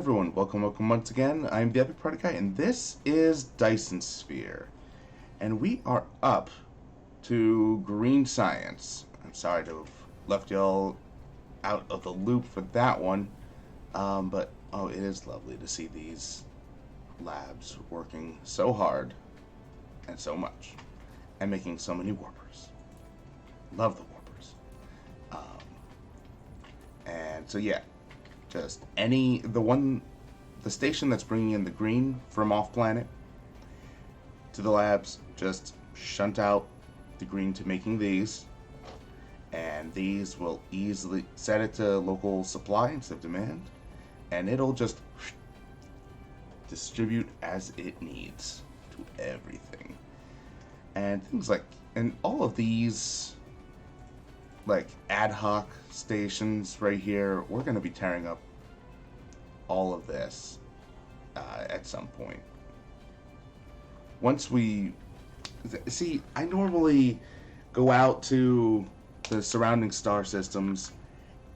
Everyone, welcome once again. I'm the Epic Party Guy, and this is Dyson Sphere. And we are up to green science. I'm sorry to have left y'all out of the loop for that one. But it is lovely to see these labs working so hard and so much and making so many warpers. Love the warpers. And so yeah, just the station that's bringing in the green from off planet to the labs, just shunt out the green to making these, and these will easily set it to local supply instead of demand, and it'll just distribute as it needs to everything. And things like, and all of these like ad hoc stations right here, we're going to be tearing up all of this at some point. Once we see, I normally go out to the surrounding star systems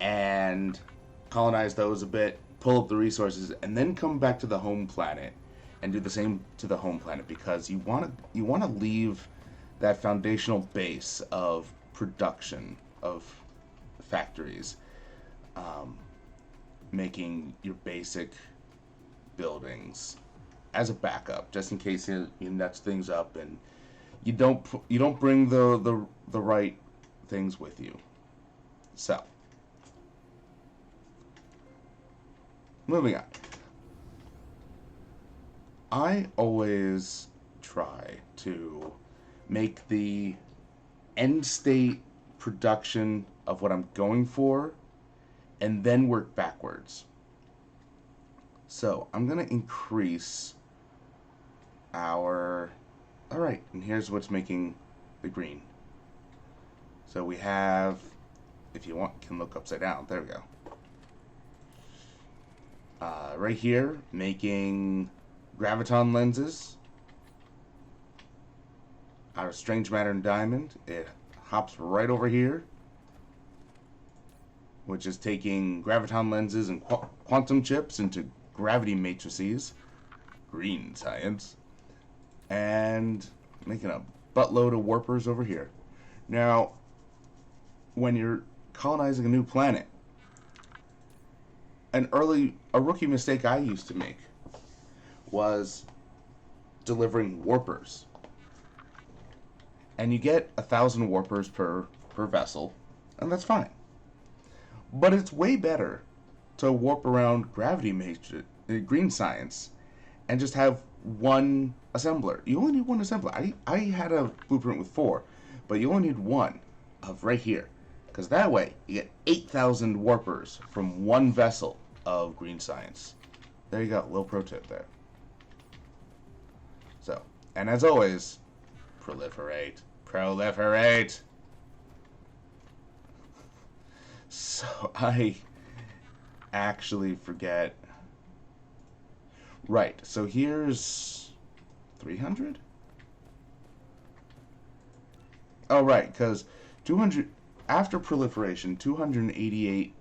and colonize those a bit, pull up the resources, and then come back to the home planet and do the same to the home planet, because you want to leave that foundational base of production of factories, making your basic buildings as a backup, just in case you nuts things up and you don't bring the right things with you. So, moving on. I always try to make the end state production of what I'm going for and then work backwards. So I'm going to increase our... Alright, and here's what's making the green. So we have, if you want, you can look upside down. There we go. Right here, making graviton lenses out of strange matter and diamond. It hops right over here, which is taking graviton lenses and quantum chips into gravity matrices, green science, and making a buttload of warpers over here. Now, when you're colonizing a new planet, a rookie mistake I used to make was delivering warpers. And you get 1,000 warpers per vessel, and that's fine. But it's way better to warp around gravity green science and just have one assembler. You only need one assembler. I had a blueprint with 4, but you only need one of right here, because that way you get 8,000 warpers from one vessel of green science. There you go, little pro tip there. So, and as always, proliferate. So I actually forget. Right, so here's 300? Oh, right, because 200, after proliferation, 288.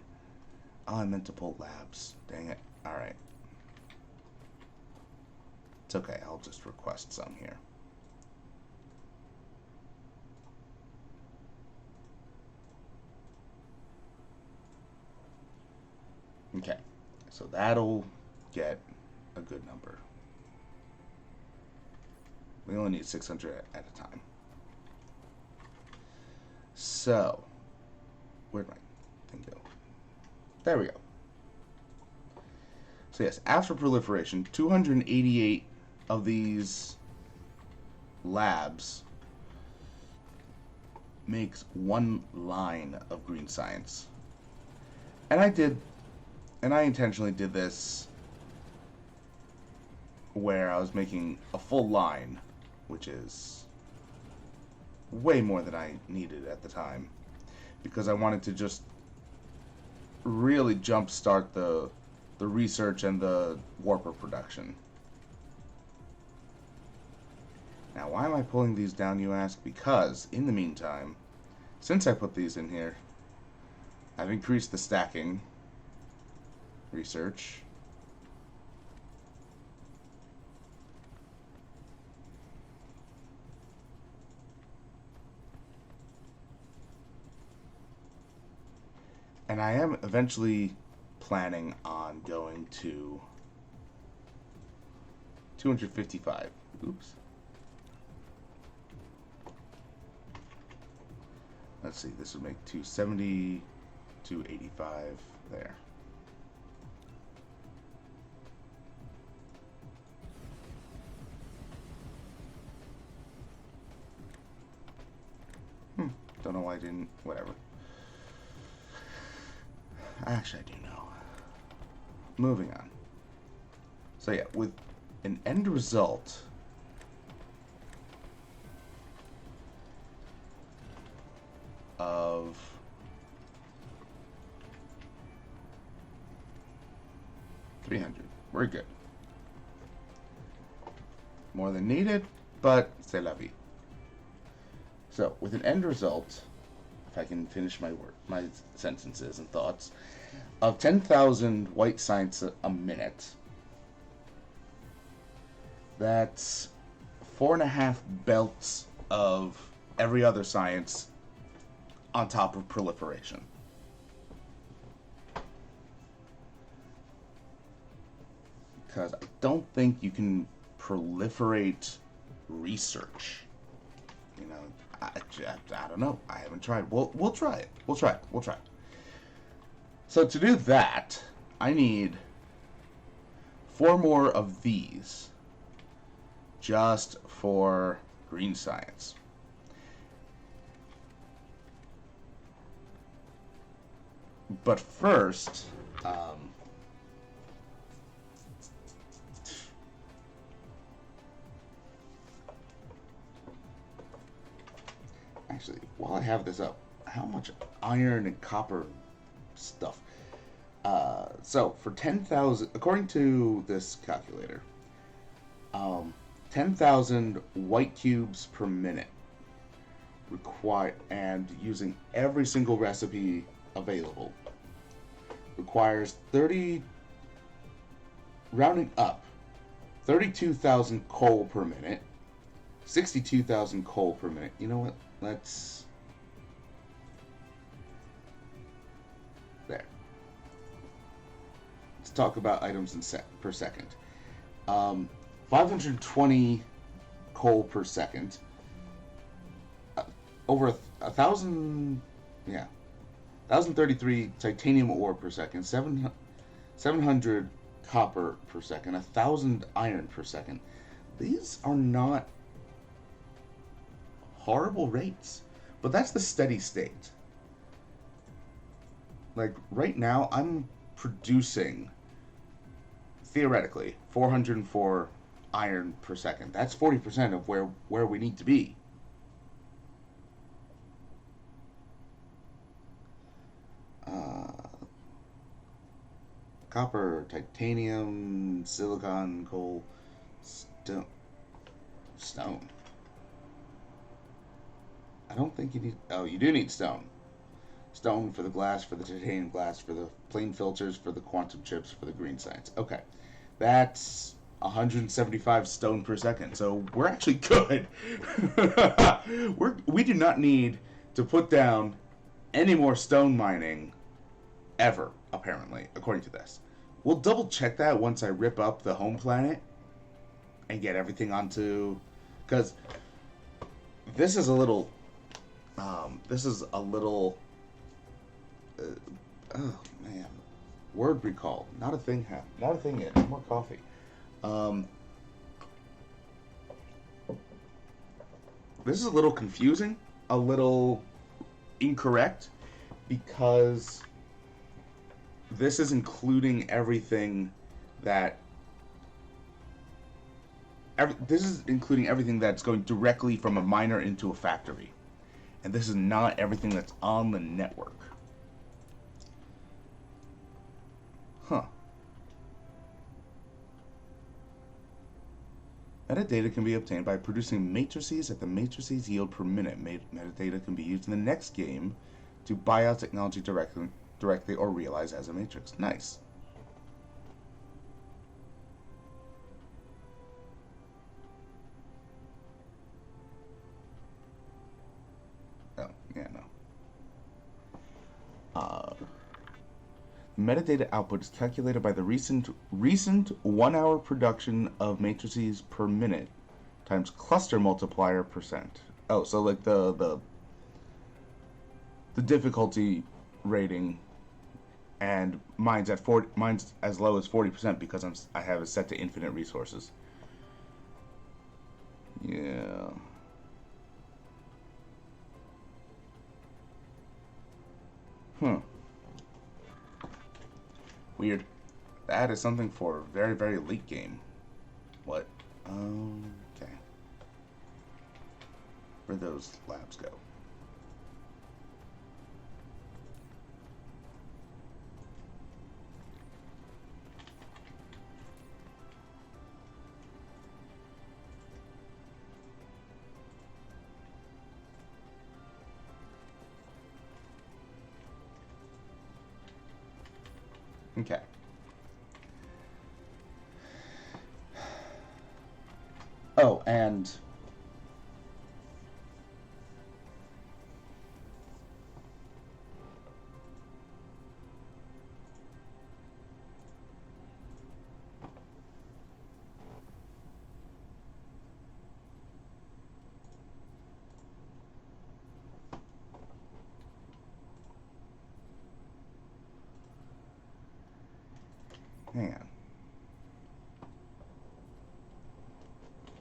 Oh, I meant to pull labs. Dang it. Alright. It's okay, I'll just request some here. Okay, so that'll get a good number. We only need 600 at a time. So, where'd my thing go? There we go. So yes, after proliferation, 288 of these labs makes one line of green science. And I intentionally did this where I was making a full line, which is way more than I needed at the time, because I wanted to just really jumpstart the research and the warper production. Now, why am I pulling these down, you ask? Because, in the meantime, since I put these in here, I've increased the stacking research, And I am eventually planning on going to 255. Oops. Let's see, this would make 270, 285 there. Don't know why I didn't, whatever. Actually, I do know. Moving on. So yeah, with an end result of $300. We're good. More than needed, but c'est la vie. So, with an end result, if I can finish my sentences and thoughts, of 10,000 white science a minute, that's 4.5 belts of every other science on top of proliferation. Because I don't think you can proliferate research. You know, I don't know. I haven't tried. We'll try it. We'll try it. So to do that, I need 4 more of these just for green science. But first, actually, while I have this up, how much iron and copper stuff? So for 10,000, according to this calculator, 10,000 white cubes per minute require, and using every single recipe available, requires rounding up, 32,000 coal per minute, 62,000 coal per minute. You know what? Let's... There. Let's talk about items per second. 520 coal per second. Over 1,000... Yeah. 1,033 titanium ore per second. 700 copper per second. 1,000 iron per second. These are not horrible rates, but that's the steady state. Like right now, I'm producing theoretically 404 iron per second. That's 40% of where we need to be. Copper, titanium, silicon, coal, stone. I don't think you need... Oh, you do need stone. Stone for the glass, for the titanium glass, for the plain filters, for the quantum chips, for the green science. Okay. That's 175 stone per second. So we're actually good. We do not need to put down any more stone mining ever, apparently, according to this. We'll double check that once I rip up the home planet and get everything onto... Because this is a little... oh, man. Word recall. Not a thing yet. More coffee. This is a little confusing. A little incorrect. Because this is including everything that... This is including everything that's going directly from a miner into a factory. And this is not everything that's on the network. Huh. Metadata can be obtained by producing matrices at the matrices yield per minute. Metadata can be used in the next game to buy out technology directly or realize as a matrix. Nice. Oh, yeah, no. Metadata output is calculated by the recent 1 hour production of matrices per minute times cluster multiplier percent. Oh, so like the difficulty rating, and mine's at 40. Mine's as low as 40% because I have it set to infinite resources. Yeah. Hmm. Weird. That is something for a very, very late game. What? Okay. Where'd those labs go? Okay. Oh, and hang on.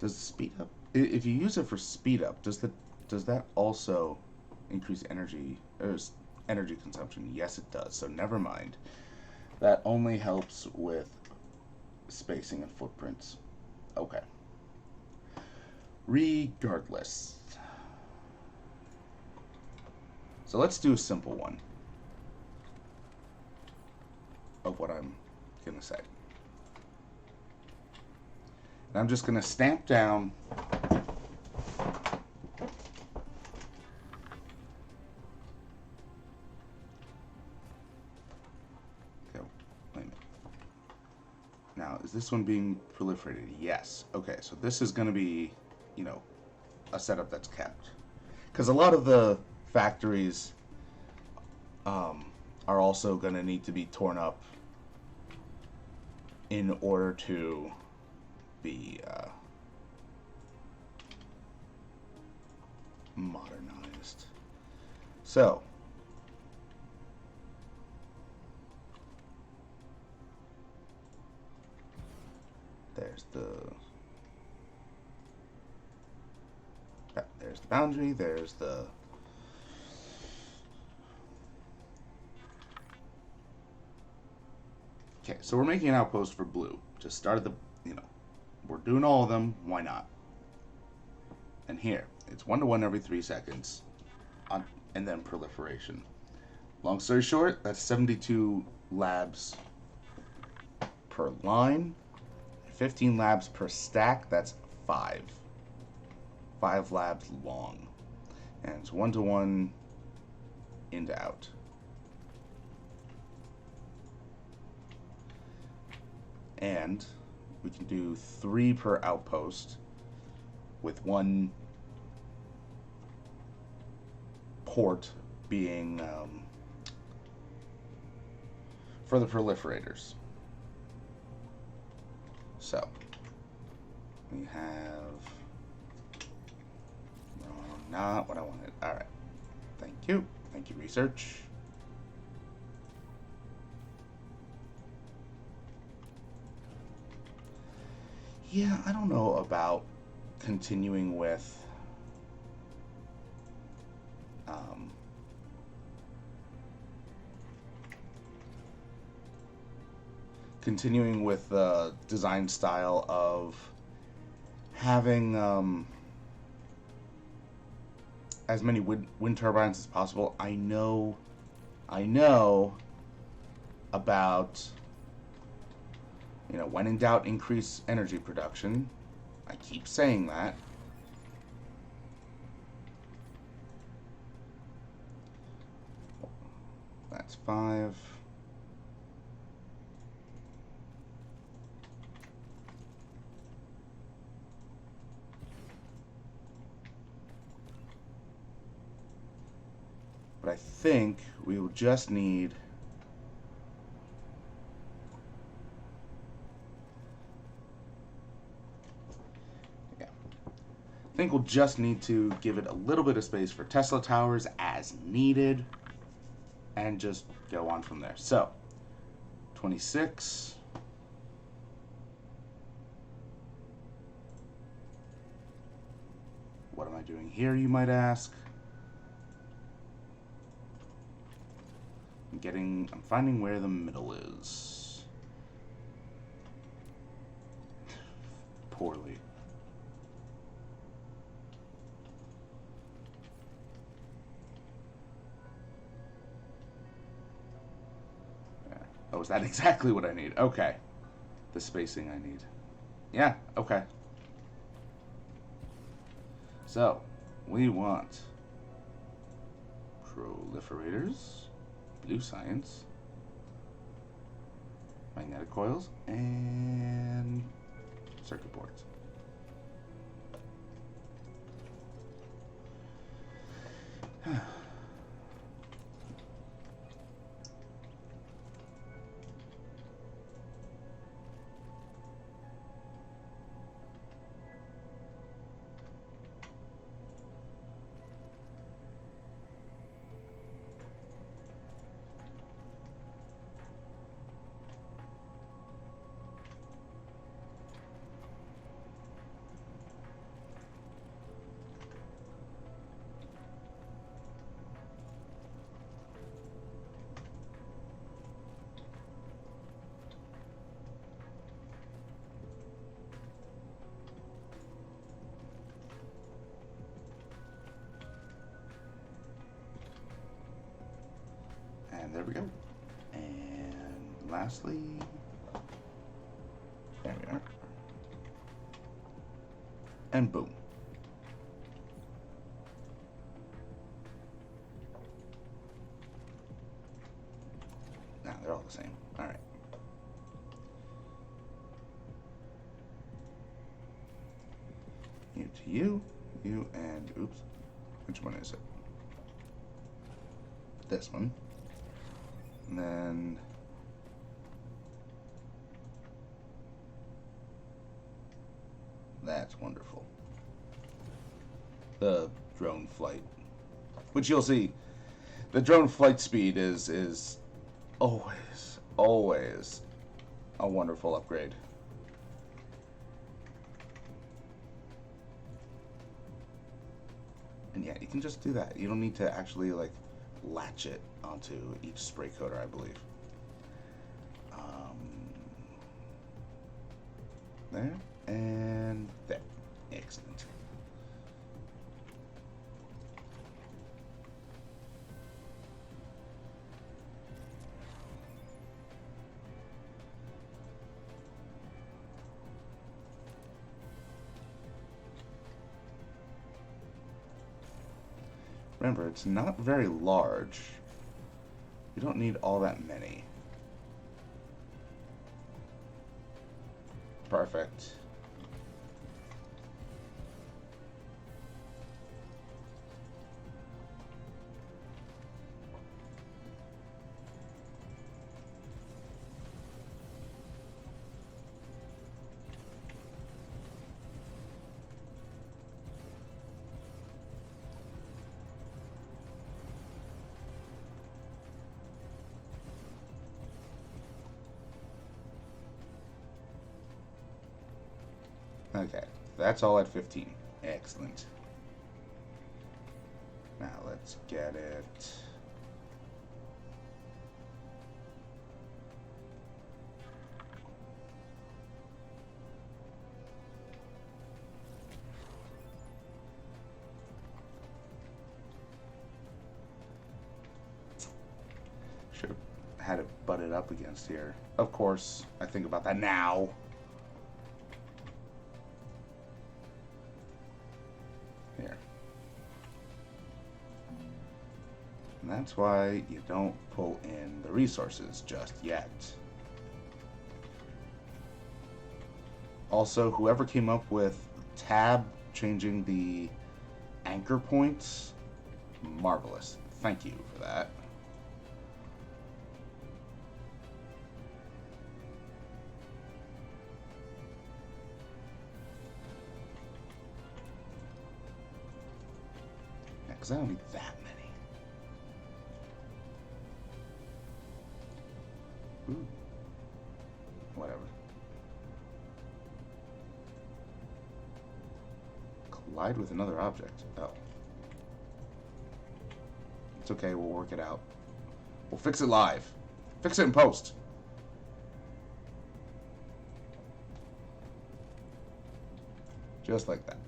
Does the speed up? If you use it for speed up, does that also increase energy consumption? Yes, it does. So never mind. That only helps with spacing and footprints. Okay. Regardless. So let's do a simple one of what I'm gonna say. And I'm just gonna stamp down Now, is this one being proliferated? Yes. Okay, so this is going to be, you know, a setup that's kept. Because a lot of the factories are also going to need to be torn up in order to be modernized. So, there's the boundary, there's the okay, so we're making an outpost for blue. Just started the, we're doing all of them, why not? And here, it's 1-to-1 every 3 seconds, and then proliferation. Long story short, that's 72 labs per line, 15 labs per stack, that's 5. 5 labs long. And it's 1-to-1 into out. And we can do 3 per outpost with 1 port being for the proliferators. So we have not what I wanted. All right. Thank you. Thank you, research. Yeah, I don't know about continuing with the design style of having as many wind turbines as possible. I know about, when in doubt, increase energy production. I keep saying that. That's 5. But I think we will just need I think we'll just need to give it a little bit of space for Tesla towers as needed, and just go on from there. So, 26. What am I doing here, you might ask? I'm finding where the middle is. Poorly. Oh, is that exactly what I need? Okay. The spacing I need. Yeah, okay. So, we want proliferators, blue science, magnetic coils, and circuit boards. And there we go. And lastly, there we are. And boom. Nah, they're all the same. All right. You to you, and oops. Which one is it? This one. And then that's wonderful. The drone flight, which you'll see, the drone flight speed is always a wonderful upgrade. And yeah, you can just do that. You don't need to actually like latch it onto each spray coater, I believe. There and there. Excellent. Remember, it's not very large. You don't need all that many. Perfect. Okay, that's all at 15. Excellent. Now let's get it. Should have had it butted up against here. Of course, I think about that now. Here. And that's why you don't pull in the resources just yet. Also, whoever came up with tab changing the anchor points, marvelous. Thank you for that. Because I don't need that many. Ooh. Whatever. Collide with another object. Oh. It's okay, we'll work it out. We'll fix it live. Fix it in post. Just like that.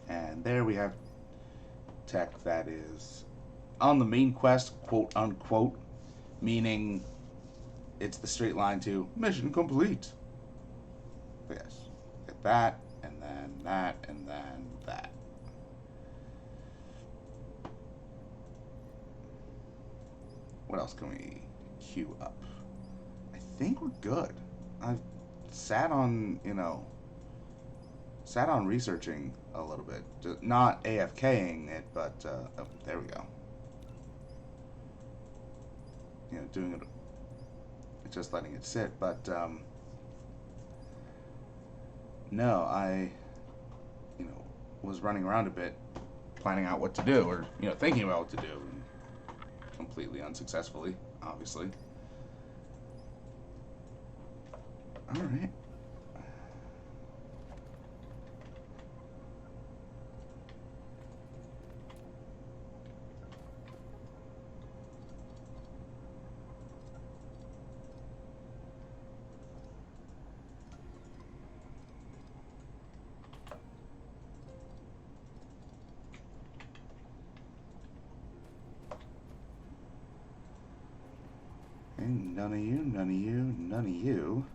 And there we have tech that is on the main quest, quote unquote, meaning it's the straight line to mission complete. But yes, get that, and then that, and then that. What else can we queue up? I think we're good. I've sat on, researching a little bit. Just not AFKing it, but, oh, there we go. Doing it, just letting it sit, but, no, I, was running around a bit, planning out what to do, or, thinking about what to do, and completely unsuccessfully, obviously. Alright. And none of you, none of you, none of you.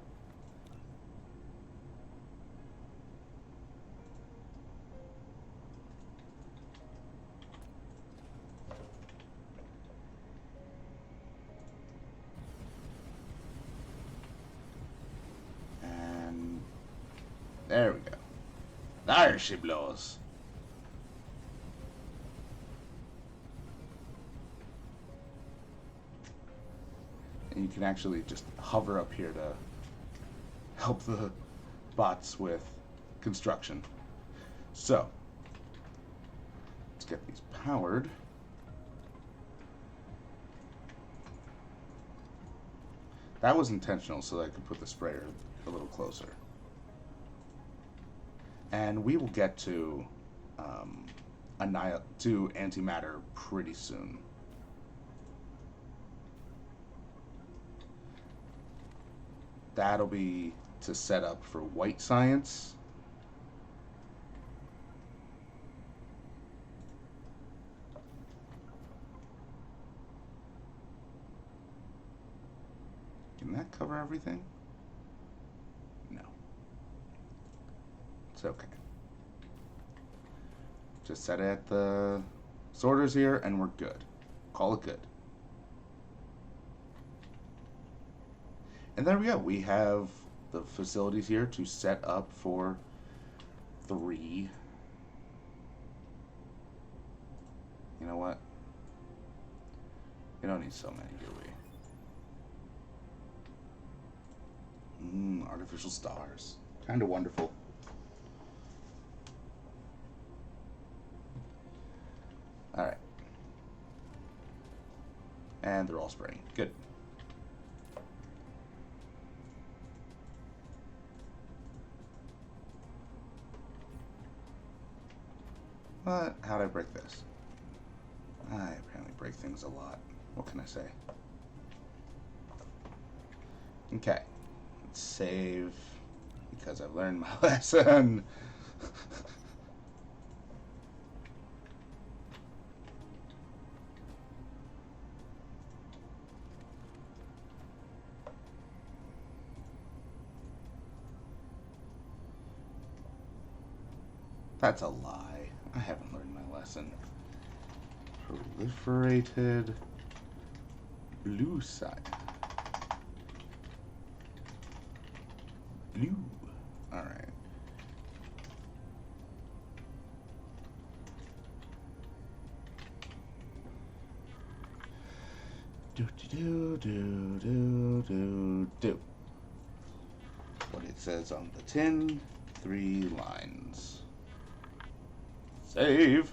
And there we go. There she blows. And you can actually just hover up here to help the bots with construction. So, let's get these powered. That was intentional so that I could put the sprayer a little closer. And we will get to antimatter pretty soon. That'll be to set up for white science. Can that cover everything? No. It's okay. Just set it at the sorters here and we're good. Call it good. And there we go. We have the facilities here to set up for 3. You know what? We don't need so many, do we? Artificial stars. Kind of wonderful. Alright. And they're all spraying. Good. But how'd I break this? I apparently break things a lot. What can I say? Okay. Let's save because I've learned my lesson. That's a lie. I haven't learned lesson. Proliferated blue side. Blue. Alright. Do. What it says on the tin, 3 lines. Save.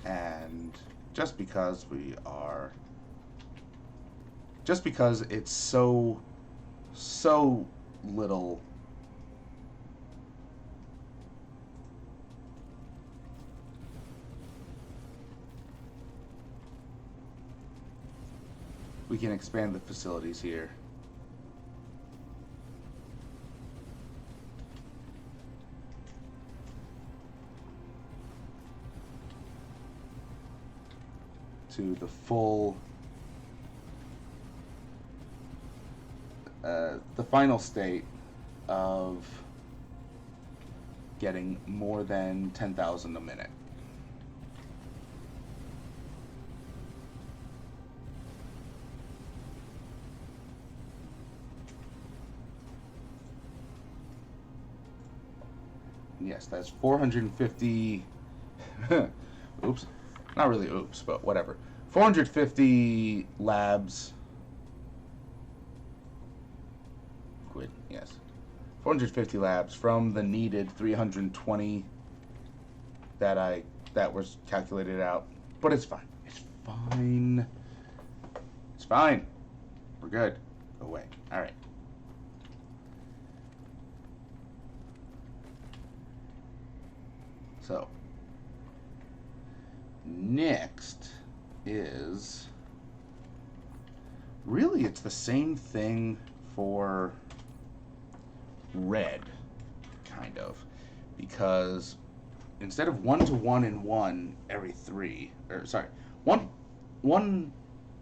And just because it's so little, we can expand the facilities here. To the full, the final state of getting more than 10,000 a minute. Yes, that's 450. Oops. Not really oops, but whatever. 450 labs. Quit, yes. 450 labs from the needed 320 that was calculated out. But it's fine. It's fine. It's fine. We're good. Go away. All right. So, next is, really it's the same thing for red, kind of, because instead of 1 to 1 and 1 every 3, or sorry, 1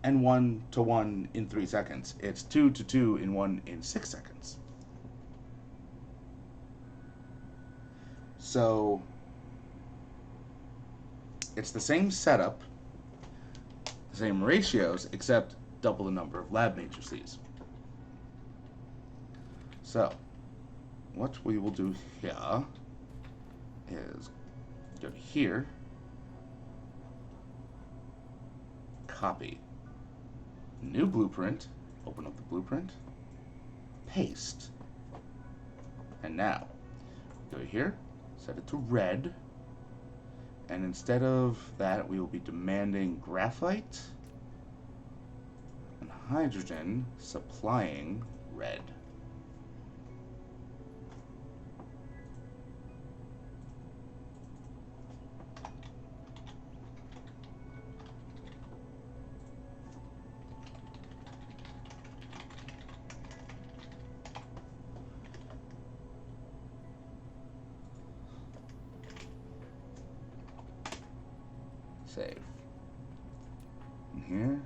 and 1 to 1 in 3 seconds, it's 2 to 2 and 1 in 6 seconds. So it's the same setup, the same ratios, except double the number of lab matrices. So, what we will do here is go to here, copy, new blueprint, open up the blueprint, paste, and now go here, set it to red. And instead of that, we will be demanding graphite and hydrogen supplying red. Save. And here.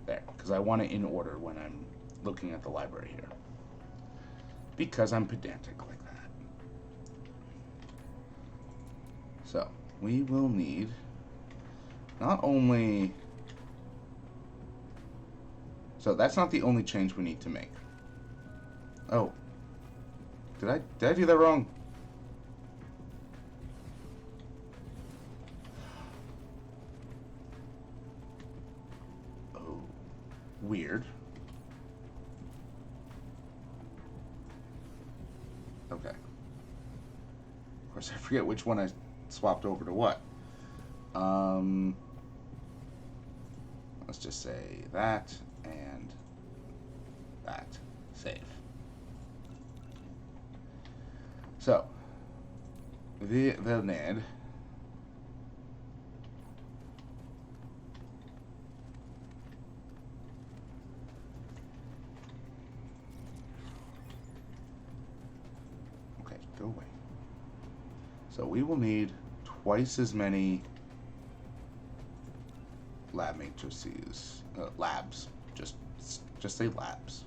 There, because I want it in order when I'm looking at the library here. Because I'm pedantic like that. So, we will need not only... So that's not the only change we need to make. Oh. Did I do that wrong? Weird. Okay. Of course, I forget which one I swapped over to what. Let's just say that and that. Save. So, we will need go away. So we will need twice as many lab matrices, labs, just Just say labs.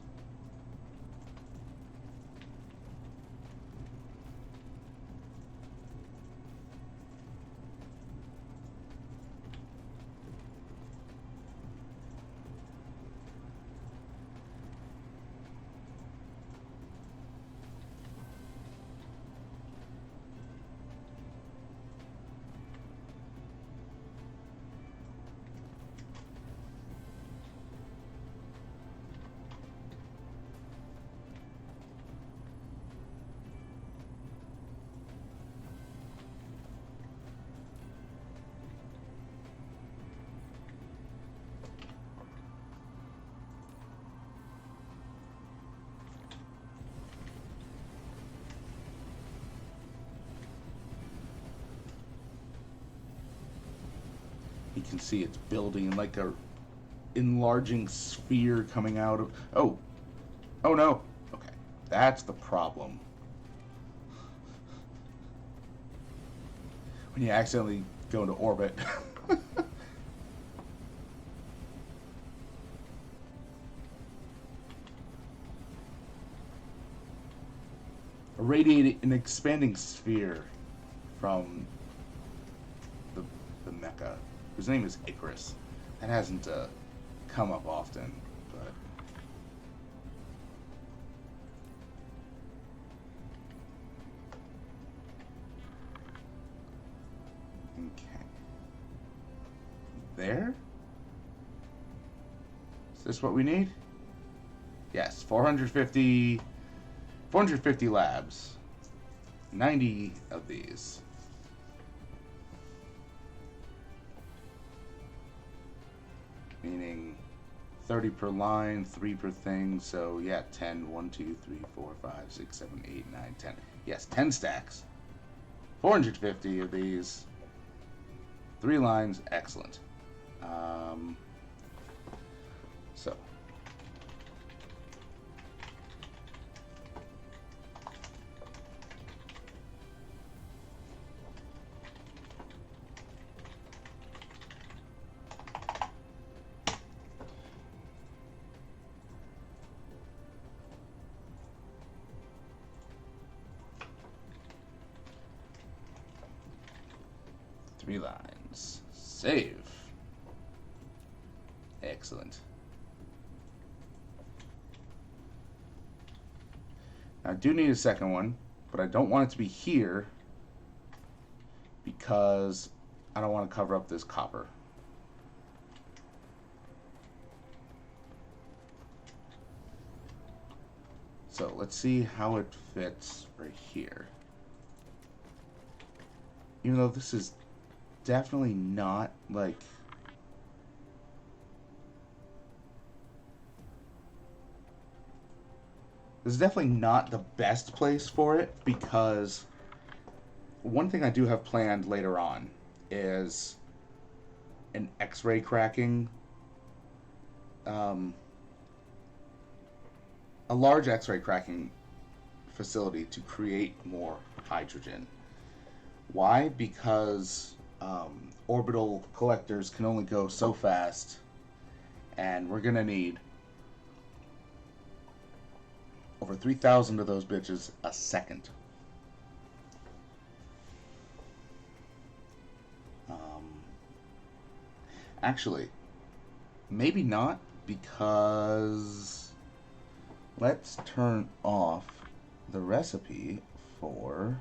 You can see it's building like a enlarging sphere coming out of. Oh no. Okay, that's the problem. When you accidentally go into orbit. A radiating, an expanding sphere from the mecha, whose name is Icarus. That hasn't come up often, but okay. There? Is this what we need? Yes, 450 labs. 90 of these. Meaning 30 per line, 3 per thing, so yeah, 10, 1, 2, 3, 4, 5, 6, 7, 8, 9, 10. Yes, 10 stacks. 450 of these. 3 lines, excellent. So. Three lines. Save. Excellent. Now, I do need a second one, but I don't want it to be here because I don't want to cover up this copper. So let's see how it fits right here. Even though this is definitely not like this is definitely not the best place for it, because one thing I do have planned later on is an X-ray cracking, a large X-ray cracking facility to create more hydrogen. Why? Because orbital collectors can only go so fast, and we're gonna need over 3,000 of those bitches a second. Actually, maybe not, because let's turn off the recipe for...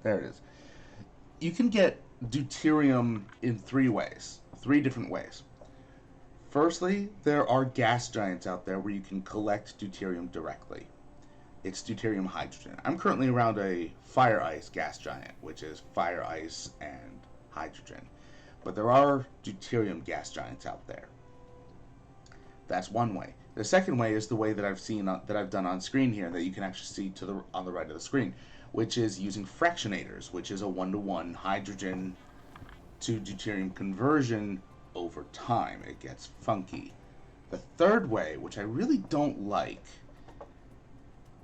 There it is. You can get deuterium in 3 ways. 3 different ways. Firstly, there are gas giants out there where you can collect deuterium directly. It's deuterium hydrogen. I'm currently around a fire ice gas giant, which is fire ice and hydrogen. But there are deuterium gas giants out there. That's one way. The second way is the way that I've seen that I've done on screen here, that you can actually see on the right of the screen, which is using fractionators, which is a 1-to-1 hydrogen to deuterium conversion over time. It gets funky. The third way, which I really don't like,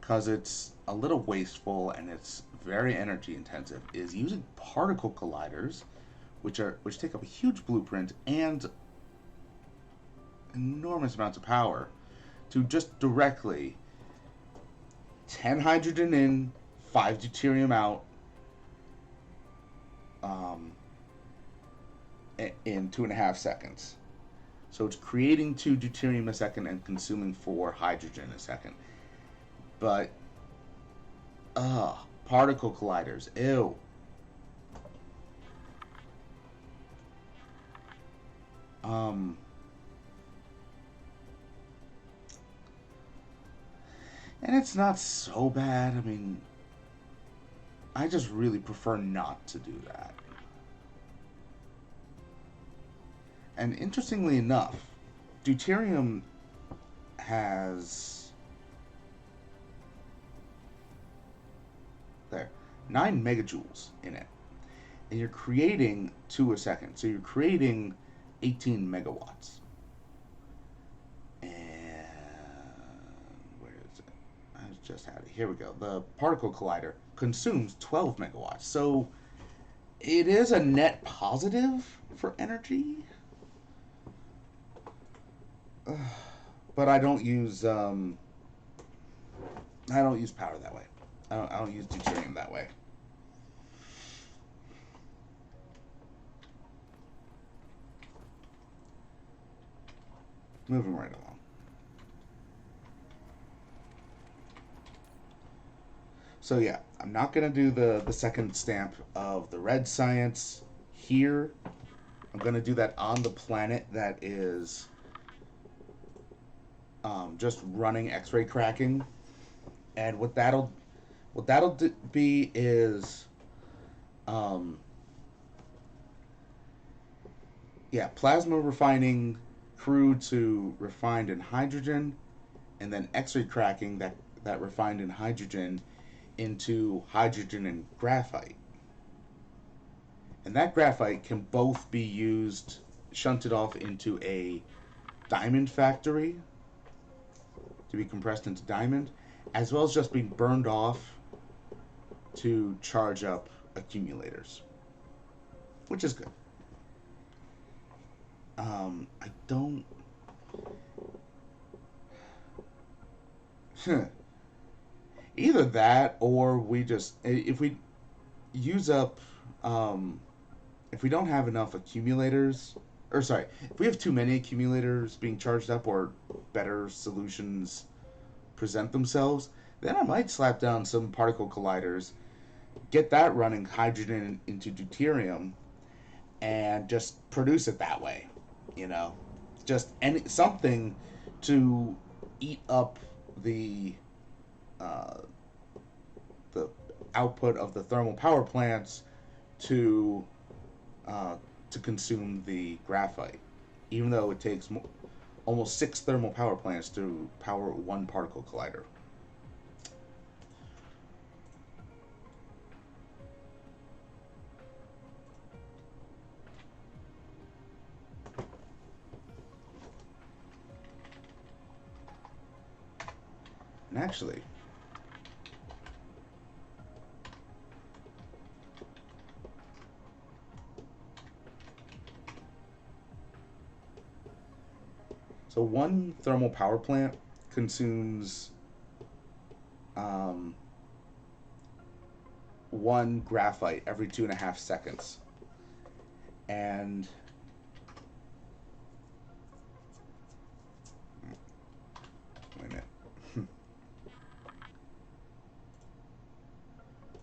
because it's a little wasteful and it's very energy intensive, is using particle colliders, which take up a huge blueprint and enormous amounts of power to just directly 10 hydrogen in, 5 deuterium out, um, in 2.5 seconds. So it's creating 2 deuterium a second and consuming 4 hydrogen a second. But, particle colliders, ew. And it's not so bad. I mean, I just really prefer not to do that. And interestingly enough, deuterium has there 9 megajoules in it, and you're creating 2 a second, so you're creating 18 megawatts. And where is it? I just had it. Here we go. The particle collider consumes 12 megawatts, so it is a net positive for energy. But I don't use power that way. I don't use deuterium that way. Moving right along. So yeah, I'm not gonna do the second stamp of the red science here. I'm gonna do that on the planet that is just running X-ray cracking, and what that'll be is, plasma refining crude to refined in hydrogen, and then X-ray cracking that refined in hydrogen into hydrogen and graphite. And that graphite can both be used, shunted off into a diamond factory to be compressed into diamond, as well as just being burned off to charge up accumulators, which is good. I don't. Either that, or we just, if we use up, if we don't have enough accumulators, or sorry, if we have too many accumulators being charged up, or better solutions present themselves, then I might slap down some particle colliders, get that running hydrogen into deuterium, and just produce it that way. You know, just something to eat up the the output of the thermal power plants to consume the graphite, even though it takes almost 6 thermal power plants to power 1 particle collider. And actually, so 1 thermal power plant consumes 1 graphite every 2.5 seconds. And wait a minute.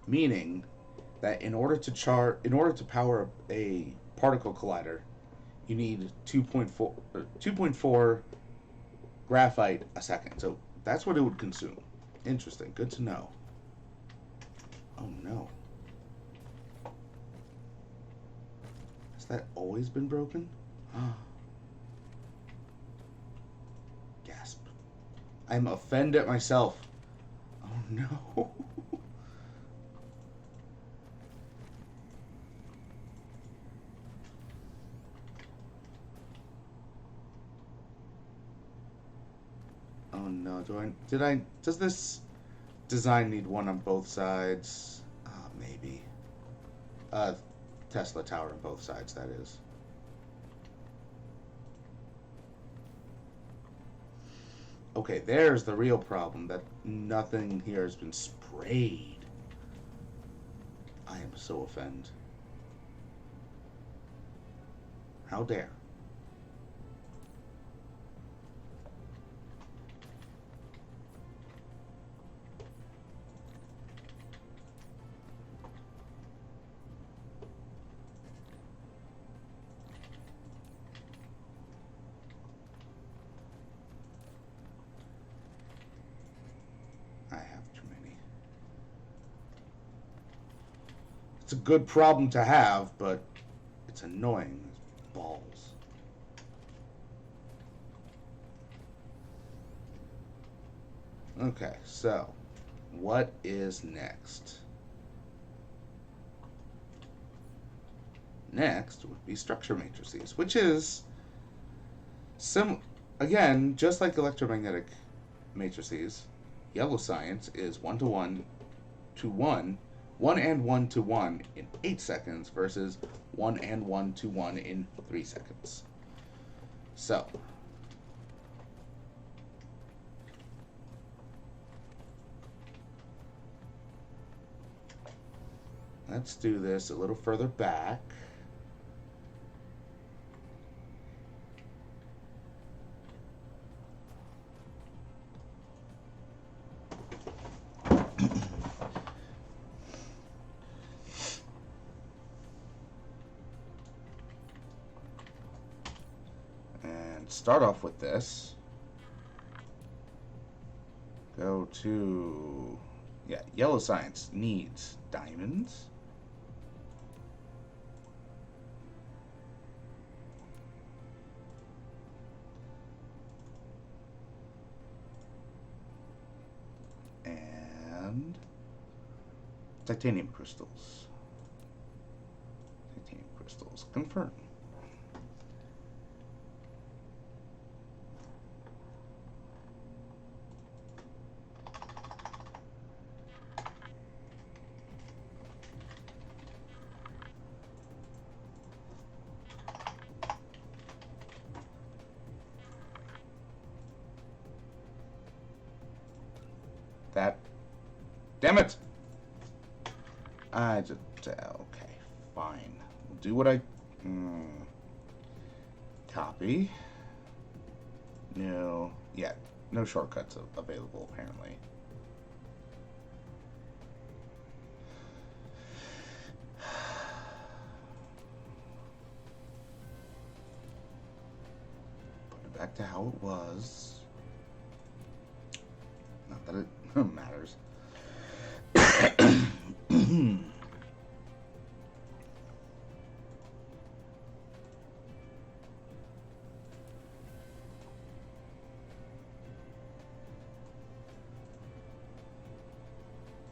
Meaning that in order to power a particle collider, you need 2.4 graphite a second. So that's what it would consume. Interesting. Good to know. Oh no. Has that always been broken? Gasp. I'm offended at myself. Oh no. Oh no, does this design need one on both sides? Maybe. Tesla tower on both sides, that is. Okay, there's the real problem, that nothing here has been sprayed. I am so offended. How dare. I have too many. It's a good problem to have, but it's annoying as balls. Okay, so what is next? Next would be structure matrices, which is again, just like electromagnetic matrices, yellow science is 1 to 1, 1 and 1 to 1 in 8 seconds versus 1 and 1 to 1 in 3 seconds. So, let's do this a little further back. Start off with this. Go to, yeah, yellow science needs diamonds. And titanium crystals. Titanium crystals. Confirm. That. Damn it! I just. Okay, fine. We'll do what I. Copy. No. Yeah, no shortcuts available, apparently. Put it back to how it was. Not that it matters.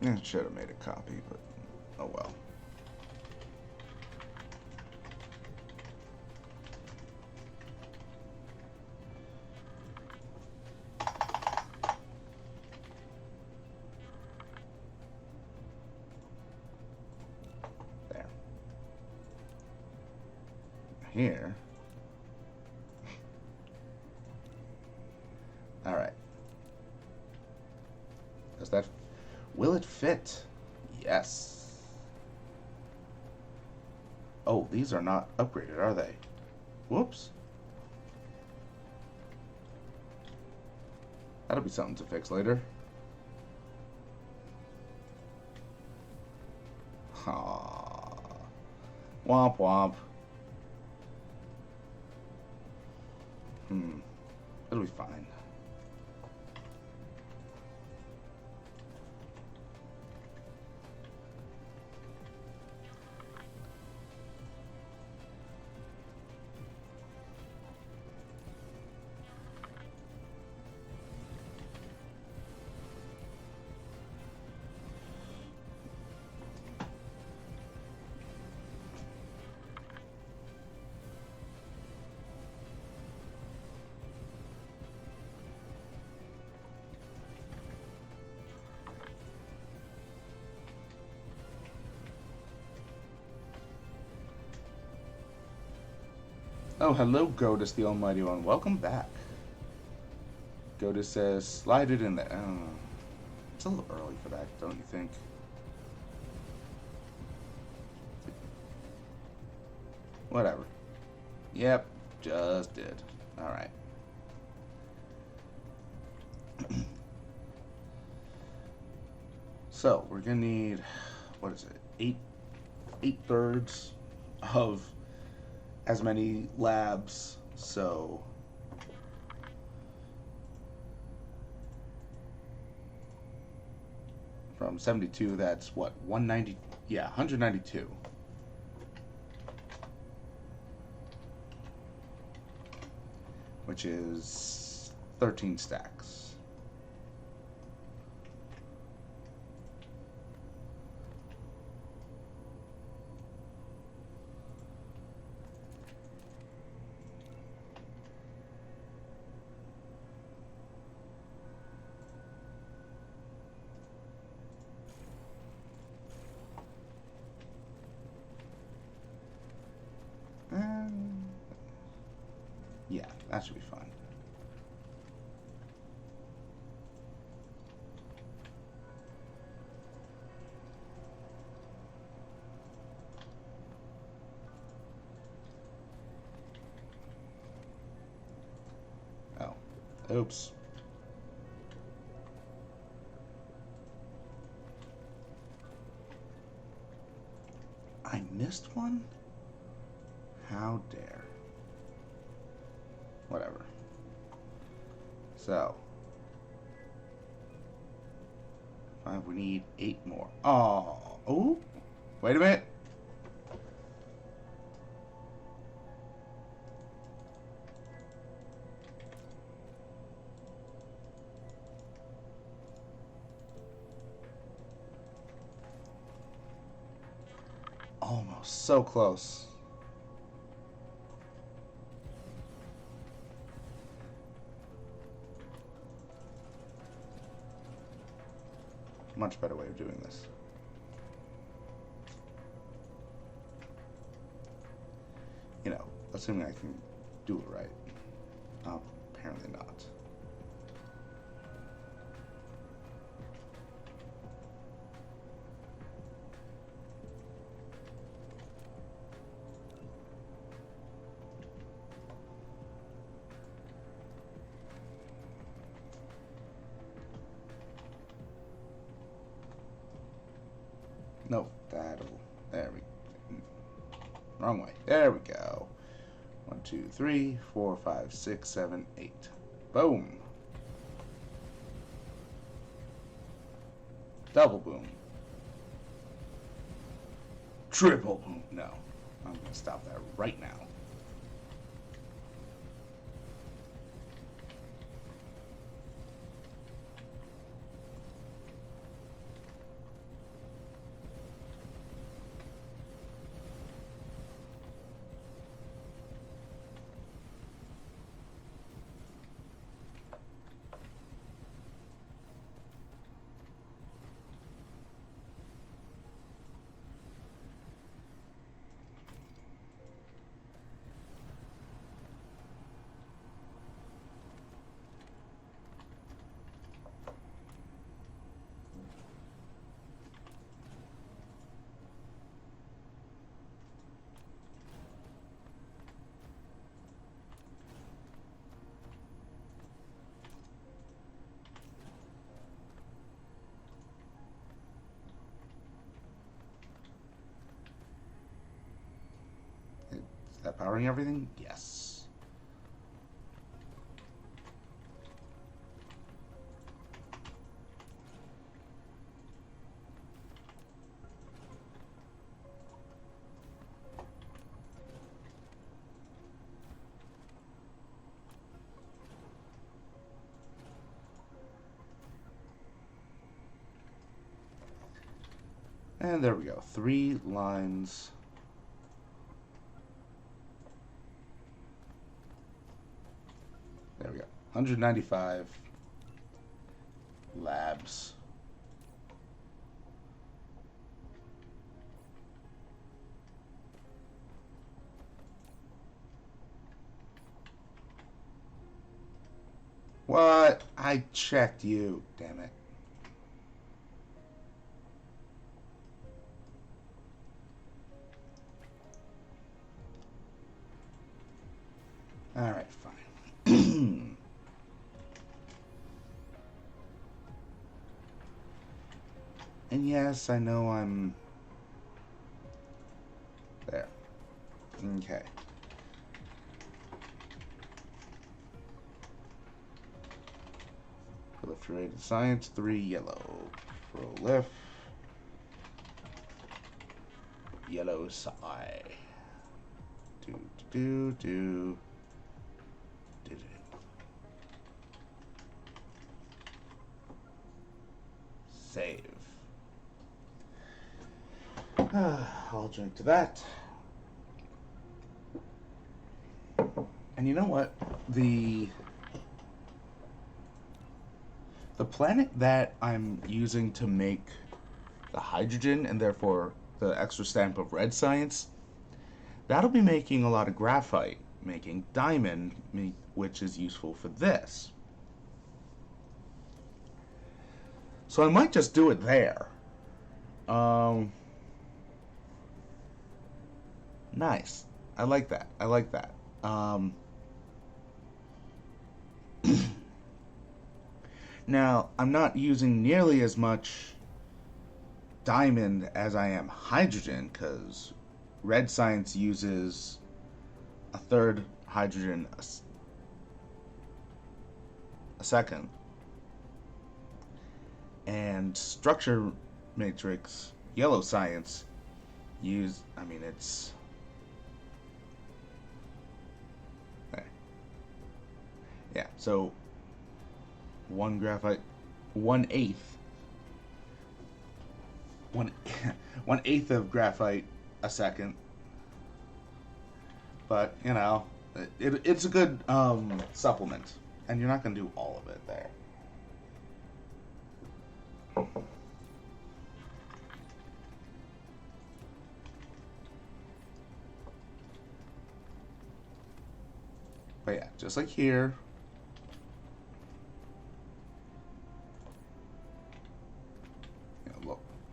I should have made a copy, but oh well. Here. All right. Does that? Will it fit? Yes. Oh, these are not upgraded, are they? Whoops. That'll be something to fix later. Aww. Womp womp. It'll be fine. Oh, hello, Godus, the Almighty One. Welcome back. Go to says slide it in there. It's a little early for that, don't you think? Whatever. Yep, just did. Alright. So, we're gonna need, what is it, eight thirds of as many labs, so from 72, that's what, 190, yeah, 192. Which is 13 stacks. Yeah, that should be fine. Oh, oops. I missed one? How dare. Whatever. So, we need 8 more. Oh, wait a minute. Almost, so close. Much better way of doing this. You know, assuming I can do it right. Apparently not. No, there we wrong way. There we go. 1, 2, 3, 4, 5, 6, 7, 8. Boom. Double boom. Triple boom. No. I'm going to stop that right now. Is that powering everything? Yes. And there we go. 3 lines. There we go. 195 labs. What? I checked you. Damn it. Alright, fine. And yes, I know I'm... There. Okay. Proliferated science, 3 yellow. Prolif. Yellow psi. Do. Save. I'll drink to that. And you know what? The planet that I'm using to make the hydrogen and therefore the extra stamp of red science, that'll be making a lot of graphite, making diamond, which is useful for this. So I might just do it there. Nice. I like that. Now, I'm not using nearly as much diamond as I am hydrogen, because red science uses a third hydrogen a second. And structure matrix, yellow science, it's... There. Yeah, so 1 graphite, 1/8 1/8 of graphite a second. But, it's a good supplement. And you're not going to do all of it there. But yeah, just like here.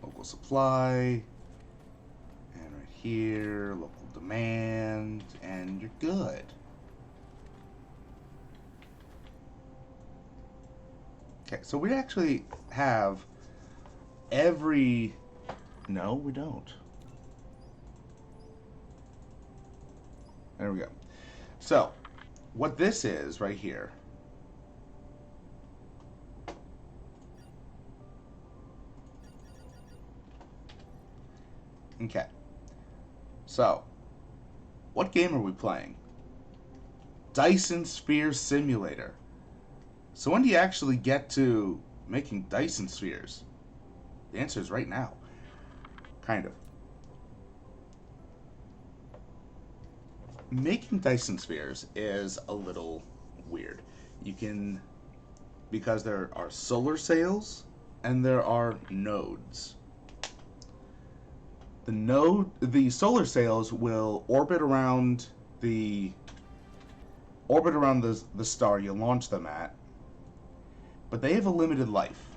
Local supply. And right here, local demand. And you're good. Okay, so we actually have every... No, we don't. There we go. So, what this is right here... Okay. So, what game are we playing? Dyson Sphere Simulator. So when do you actually get to making Dyson spheres? The answer is right now. Kind of. Making Dyson spheres is a little weird. You can... Because there are solar sails and there are nodes. The solar sails will orbit around the star you launch them at, but they have a limited life,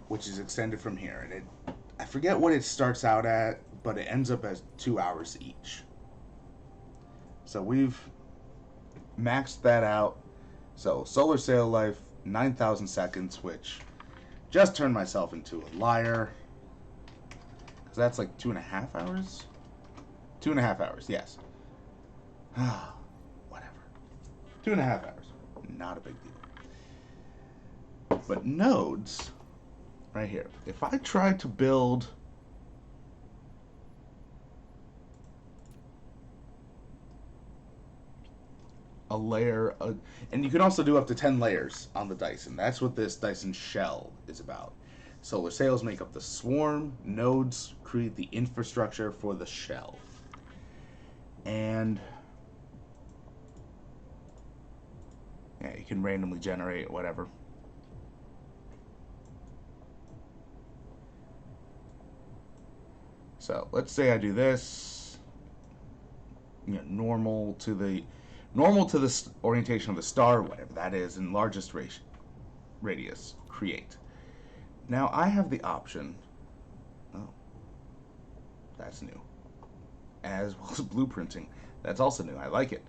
which is extended from here. And I forget what it starts out at, but it ends up as 2 hours each. So we've maxed that out. So solar sail life, 9,000 seconds, which just turned myself into a liar. Because that's like 2.5 hours? 2.5 hours, yes. Whatever. 2.5 hours. Not a big deal. But nodes, right here. If I try to build a layer, and you can also do up to 10 layers on the Dyson. That's what this Dyson shell is about. Solar sails make up the swarm. Nodes create the infrastructure for the shell. And yeah, you can randomly generate whatever. So let's say I do this. Normal to the orientation of the star, whatever that is, in largest ratio. radius, create. Now I have the option, oh, that's new, as well as blueprinting. That's also new, I like it.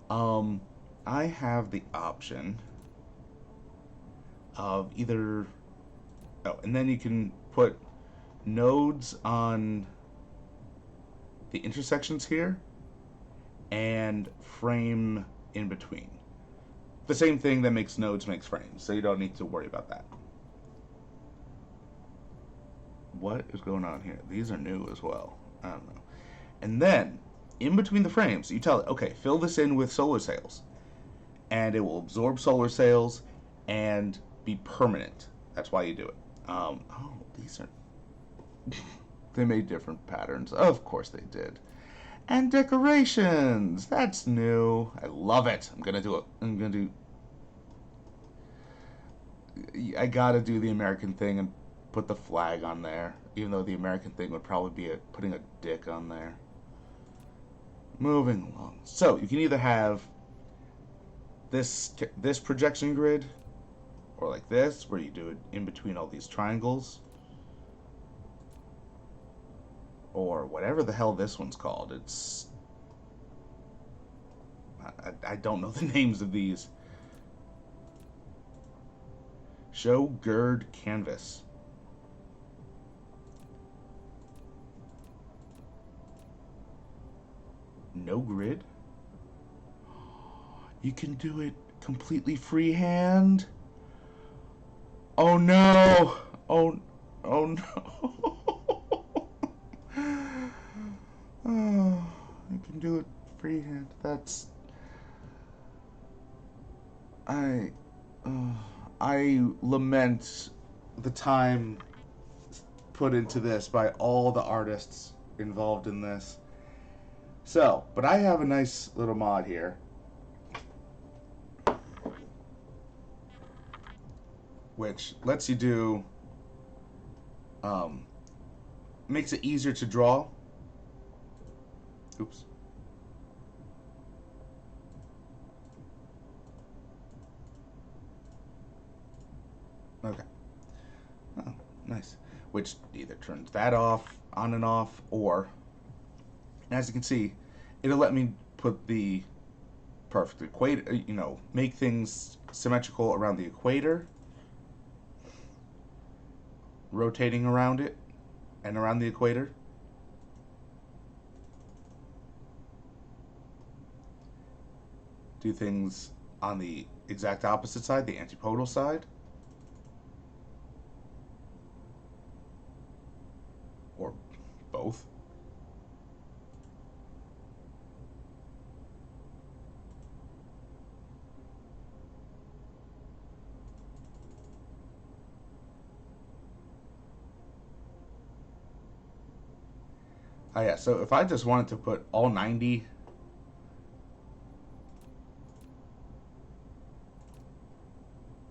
Um, I have the option of either, oh, and then you can put nodes on the intersections here and frame in between. The same thing that makes nodes makes frames, so you don't need to worry about that. What is going on here? These are new as well. I don't know. And then, in between the frames, you tell it, okay, fill this in with solar sails. And it will absorb solar sails and be permanent. That's why you do it. Oh, these are... They made different patterns. Of course they did. And decorations. That's new. I love it. I'm gonna do it. I gotta do the American thing and put the flag on there. Even though the American thing would probably be putting a dick on there. Moving along. So you can either have this projection grid, or like this, where you do it in between all these triangles, or whatever the hell this one's called. It's I don't know the names of these. Show gird canvas. No grid. You can do it completely freehand. Oh no! Oh no! Oh, you can do it freehand. That's I I lament the time put into this by all the artists involved in this. So, but I have a nice little mod here. Which lets you do, makes it easier to draw. Oops. Okay. Oh, nice. Which either turns that off, on and off, or, as you can see, it'll let me put the perfect equator, make things symmetrical around the equator, rotating around it and around the equator. Do things on the exact opposite side, the antipodal side. Or both. Oh yeah, so if I just wanted to put all 90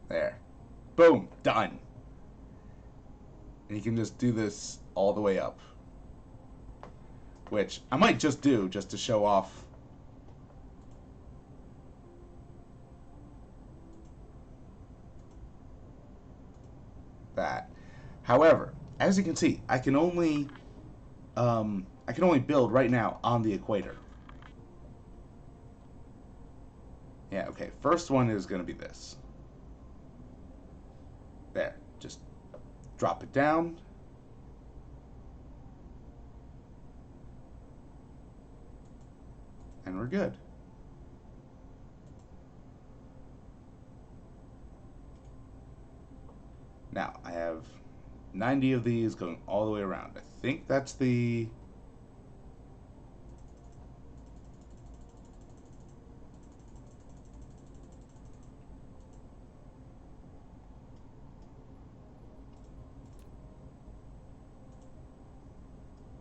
there, boom, done. And you can just do this all the way up, which I might just do just to show off that. However, as you can see, I can only build right now on the equator. Yeah, okay. First one is going to be this. There. Just drop it down. And we're good. Now, I have 90 of these going all the way around. I think that's the...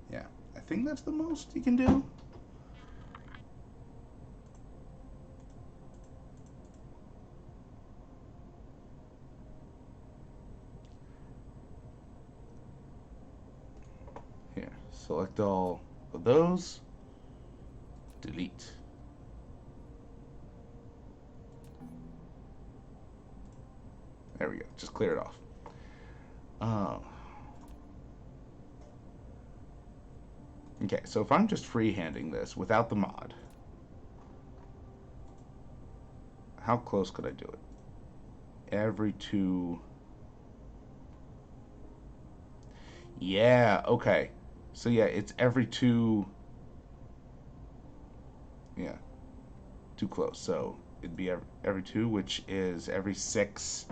Yeah, I think that's the most you can do. Here, select all of those. Delete. There we go. Just clear it off. Oh. Okay, so if I'm just freehanding this without the mod, how close could I do it? Every 2. Yeah, okay. So yeah, it's every 2. Yeah, too close. So it'd be every 2, which is every 6.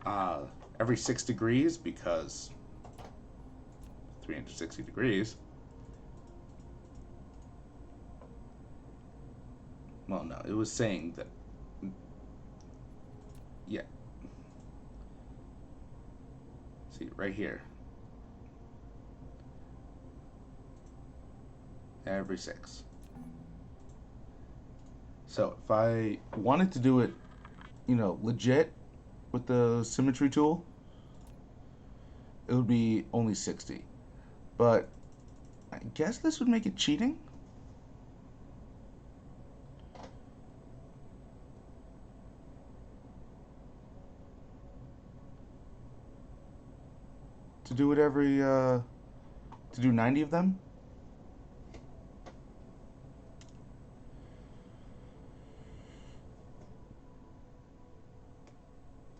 Uh, every 6 degrees, because 360 degrees. Well, no, it was saying that. Yeah. See, right here. Every 6. So if I wanted to do it, legit with the symmetry tool, it would be only 60. But I guess this would make it cheating. To do it to do 90 of them.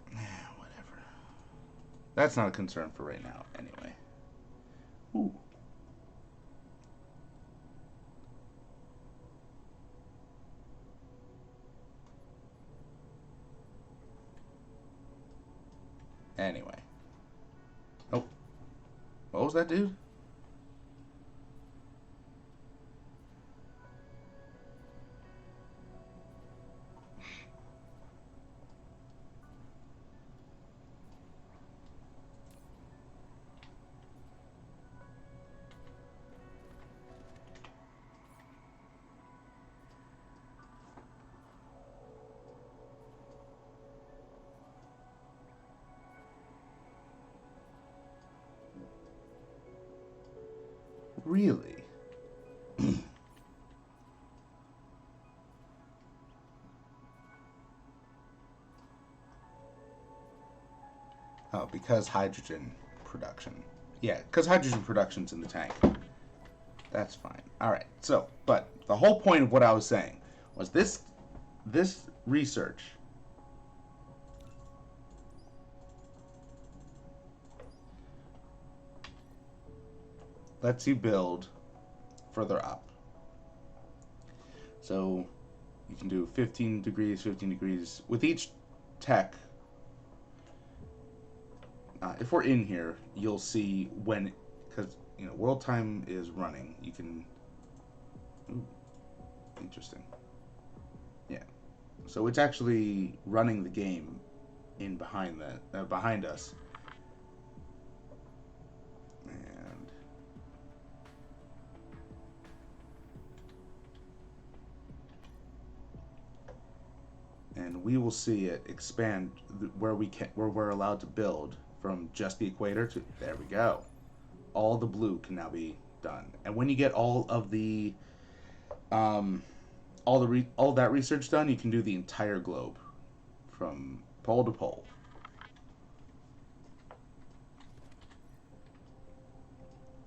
Whatever. That's not a concern for right now, anyway. Ooh. Anyway. Oh. What was that, dude? Really? Oh, because hydrogen production. Yeah, because hydrogen production's in the tank. That's fine. All right. So, but the whole point of what I was saying was this research lets you build further up. So you can do 15 degrees, 15 degrees with each tech. If we're in here, you'll see when, because world time is running. You can. Ooh, interesting. Yeah. So it's actually running the game in behind us. And we will see it expand where we're allowed to build from just the equator to there we go. All the blue can now be done, and when you get all of the all that research done, you can do the entire globe from pole to pole.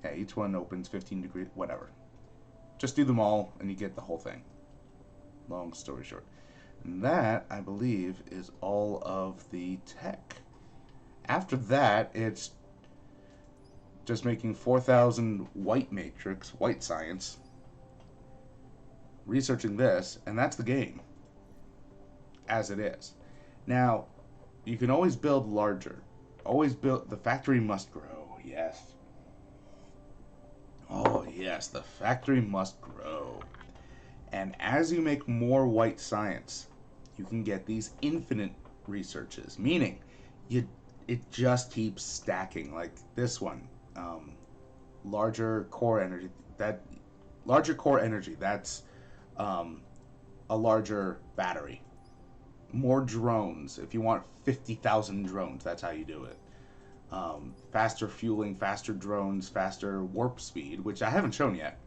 Yeah, each one opens 15 degrees, whatever. Just do them all, and you get the whole thing. Long story short. And that, I believe, is all of the tech. After that, it's just making 4,000 white matrix, white science, researching this, and that's the game, as it is. Now, you can always build larger. Always build, the factory must grow, yes. Oh, yes, the factory must grow. And as you make more white science, you can get these infinite researches, meaning it just keeps stacking. Like this one, larger core energy. That larger core energy. That's a larger battery. More drones. If you want 50,000 drones, that's how you do it. Faster fueling, faster drones, faster warp speed, which I haven't shown yet.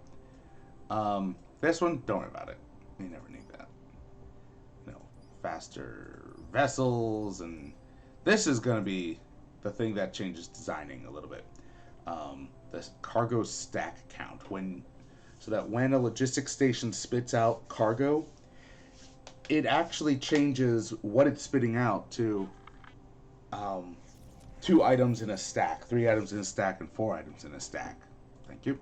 This one, don't worry about it. You never need that. Faster vessels and this is going to be the thing that changes designing a little bit. The cargo stack count, so that when a logistics station spits out cargo, it actually changes what it's spitting out to 2 items in a stack, 3 items in a stack, and 4 items in a stack. Thank you.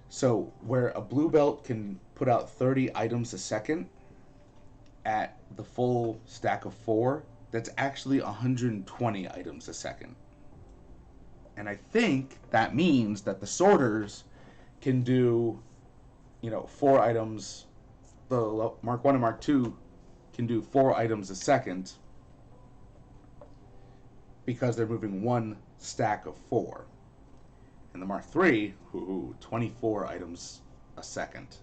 So where a blue belt can put out 30 items a second at the full stack of 4, that's actually 120 items a second. And I think that means that the sorters can do, 4 items. The Mark 1 and Mark 2 can do 4 items a second because they're moving 1 stack of 4. And the Mark 3, 24 items a second.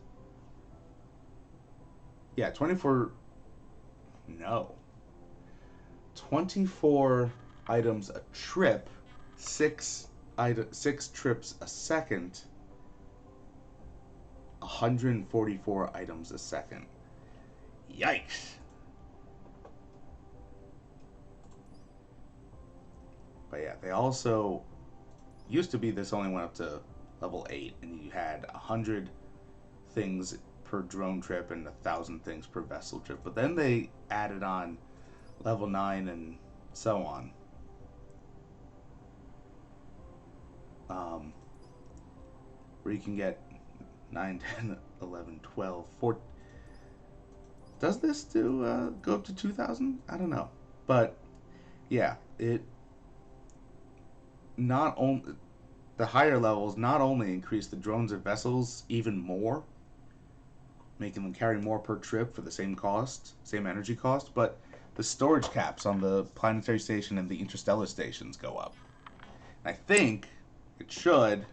Yeah, 24. No. 24 items a trip, 6 trips a second, 144 items a second. Yikes. But yeah, they also used to be this only went up to level 8, and you had 100 things per drone trip and 1,000 things per vessel trip. But then they added on level 9 and so on. Where you can get 9, 10, 11, 12, 14. Does this do go up to 2,000? I don't know. But yeah, it not only the higher levels not only increase the drones and vessels even more, making them carry more per trip for the same cost, same energy cost, but the storage caps on the planetary station and the interstellar stations go up. And I think it should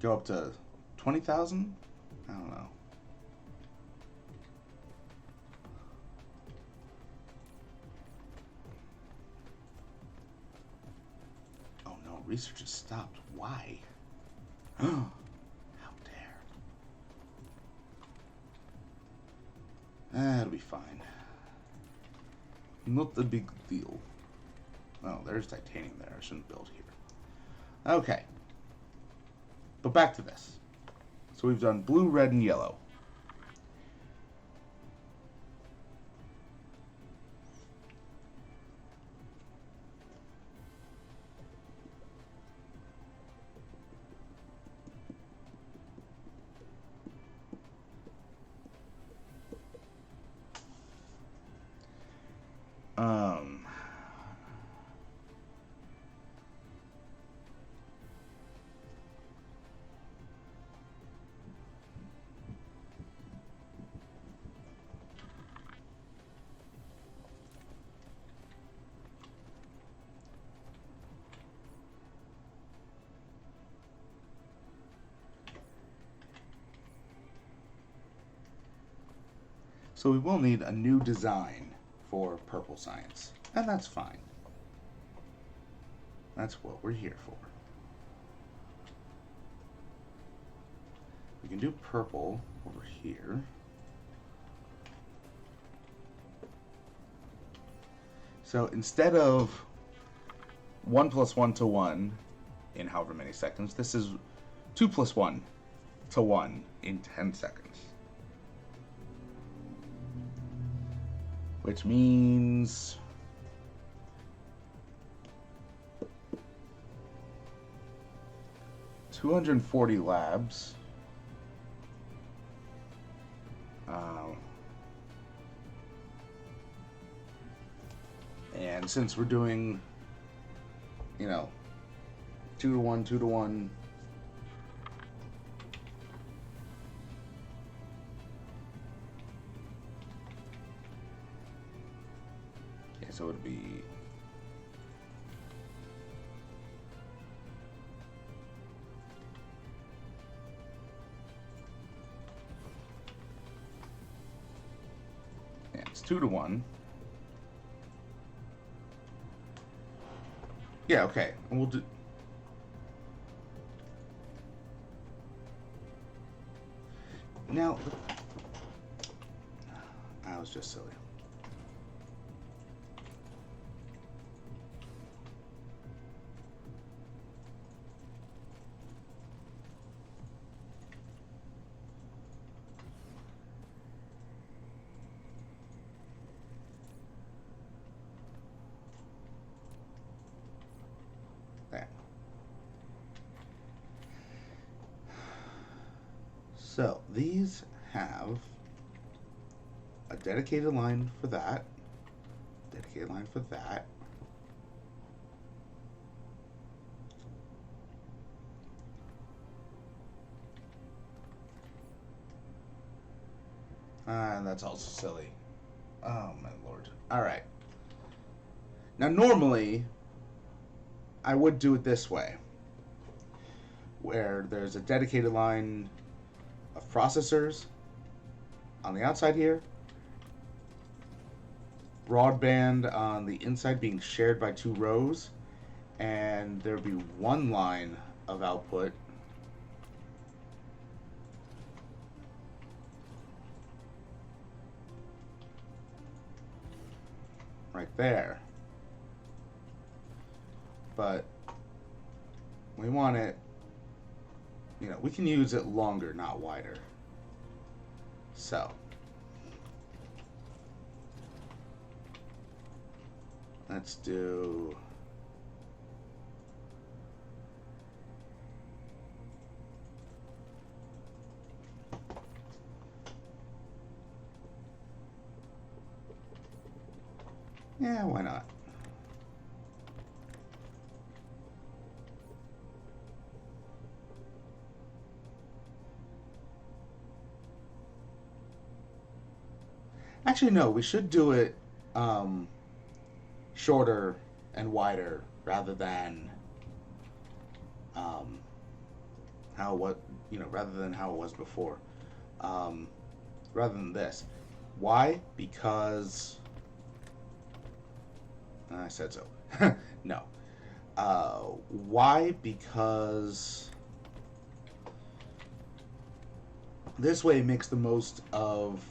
go up to 20,000? I don't know. Oh no, research has stopped. Why? How dare. It'll be fine. Not a big deal. Oh, there's titanium there. I shouldn't build here. Okay. But back to this. So we've done blue, red, and yellow. So we will need a new design for purple science. And that's fine. That's what we're here for. We can do purple over here. So instead of 1 + 1 to 1 in however many seconds, this is 2 + 1 to 1 in 10 seconds. Which means 240 labs. And since we're doing, 2 to 1, 2 to 1. So it'd be it's 2 to 1. Yeah, okay. And we'll do now. was just silly. There. So these have a dedicated line for that, dedicated line for that, and that's also silly. Oh my lord. Alright. Now normally I would do it this way, where there's a dedicated line of processors on the outside here, broadband on the inside being shared by 2 rows, and there'd be one line of output right there. But we want it, you know, we can use it longer, not wider. So let's do yeah, why not? Actually, no, we should do it shorter and wider rather than rather than how it was before. Rather than this. Why? Because I said so. No. Why? Because this way it makes the most of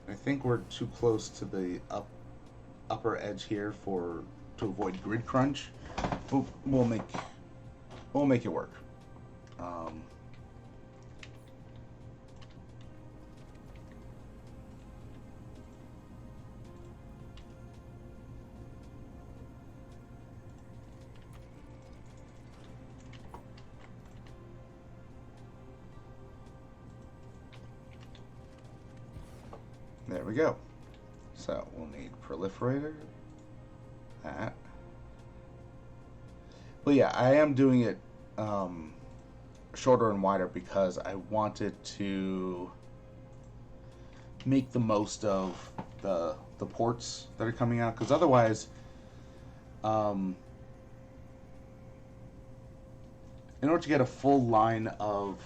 I think we're too close to the upper edge here to avoid grid crunch. We'll make it work. There we go. So we'll need proliferator, that. But yeah, I am doing it shorter and wider because I wanted to make the most of the ports that are coming out. Because otherwise, in order to get a full line of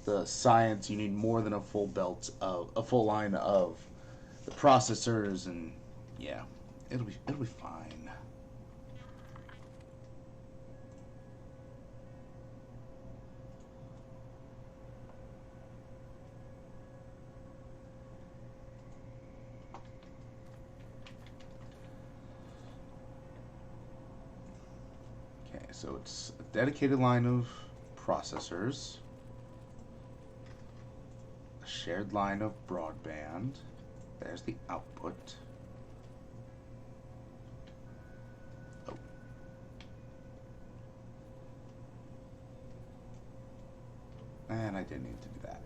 the science, you need more than a full line of the processors, and yeah, it'll be fine. Okay, so it's a dedicated line of processors, shared line of broadband. There's the output. Oh. And I didn't need to do that.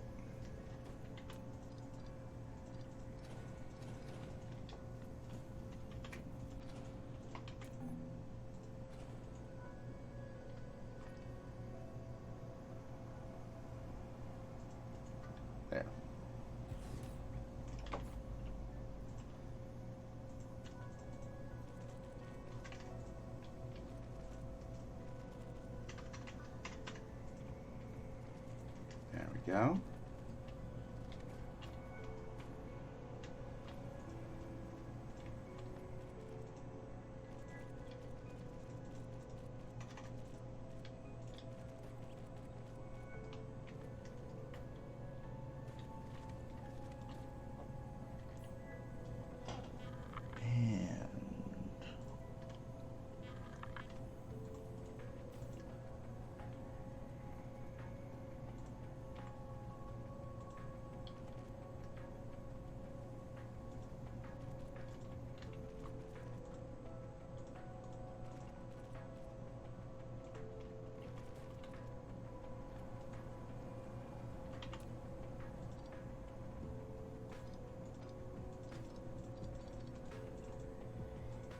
There. There we go.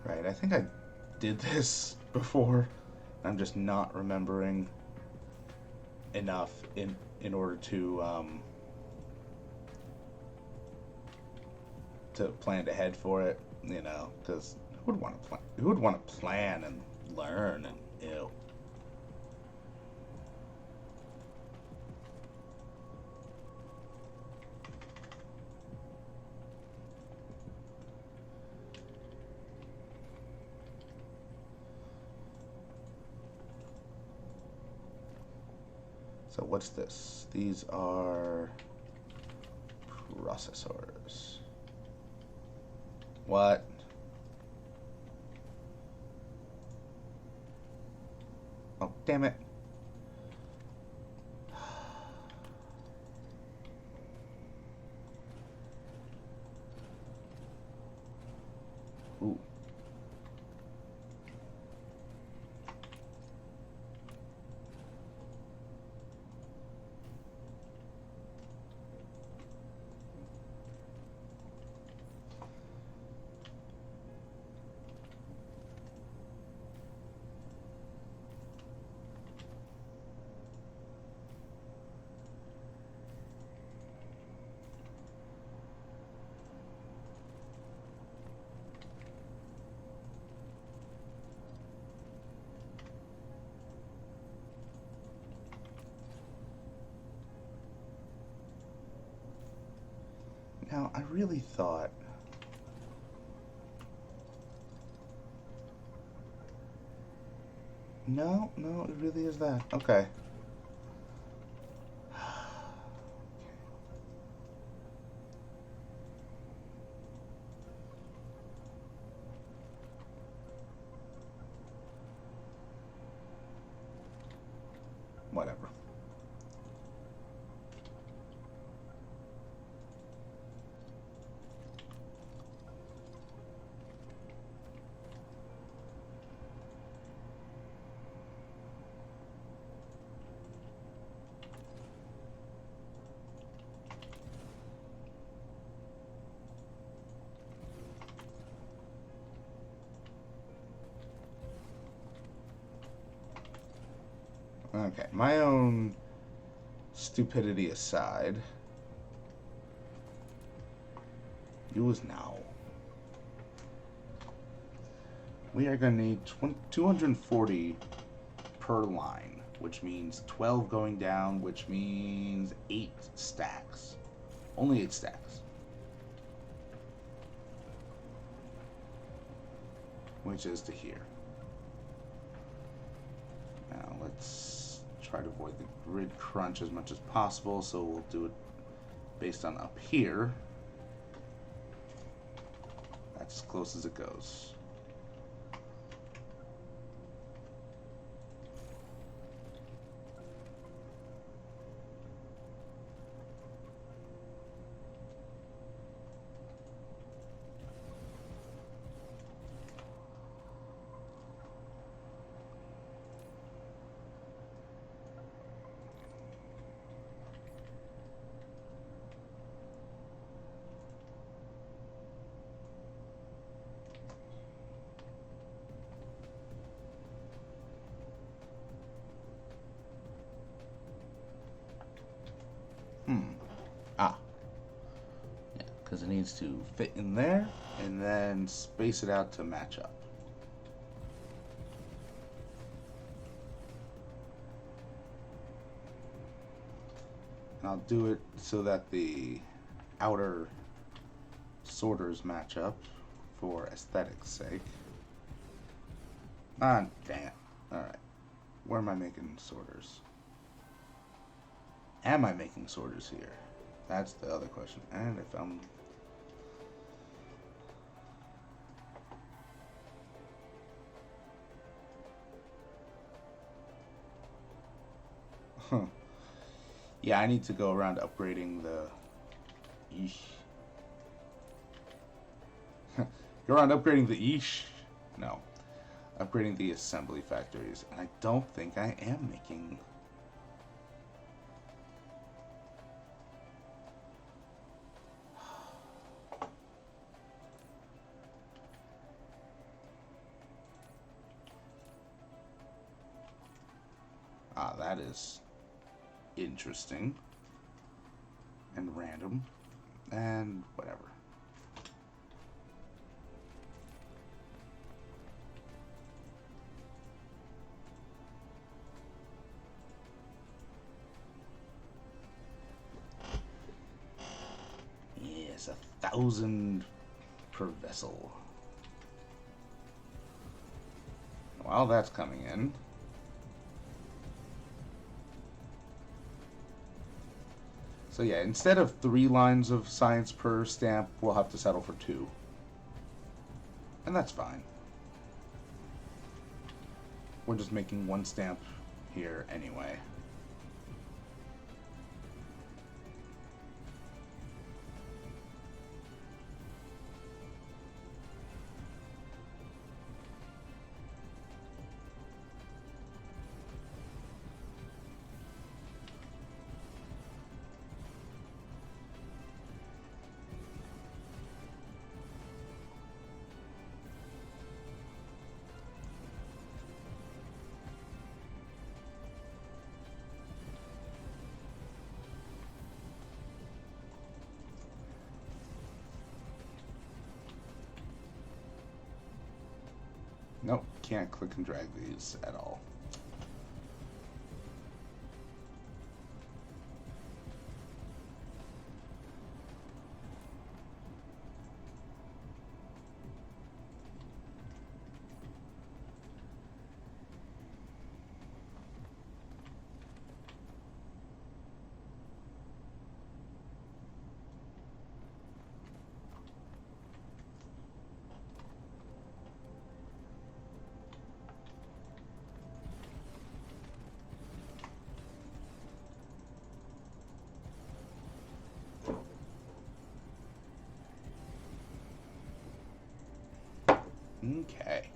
Right, I think I did this before. I'm just not remembering enough in order to plan ahead for it, you know, because who would want to plan? Who would want to plan and learn and ew. So what's this? These are processors. What? Oh, damn it. Ooh. Now, I really thought. No, no, it really is that. Okay. Whatever. Okay, my own stupidity aside, use now. We are going to need 240 per line, which means 12 going down, which means 8 stacks. Only 8 stacks. Which is to here. Now let's try to avoid the grid crunch as much as possible, so we'll do it based on up here. That's as close as it goes. Ah. Yeah, because it needs to fit in there and then space it out to match up. And I'll do it so that the outer sorters match up for aesthetics sake. Ah, dang it. Alright. Where am I making sorters? Am I making sorters here? That's the other question. And if I'm... Huh. Yeah, I need to go around upgrading the... Eesh. Go around upgrading the Eesh? No. Upgrading the assembly factories. And I don't think I am making... that is interesting and random and whatever. Yes, 1,000 per vessel. While that's coming in, so yeah, instead of 3 lines of science per stamp, we'll have to settle for 2. And that's fine. We're just making 1 stamp here anyway. Nope, can't click and drag these at all. Okay.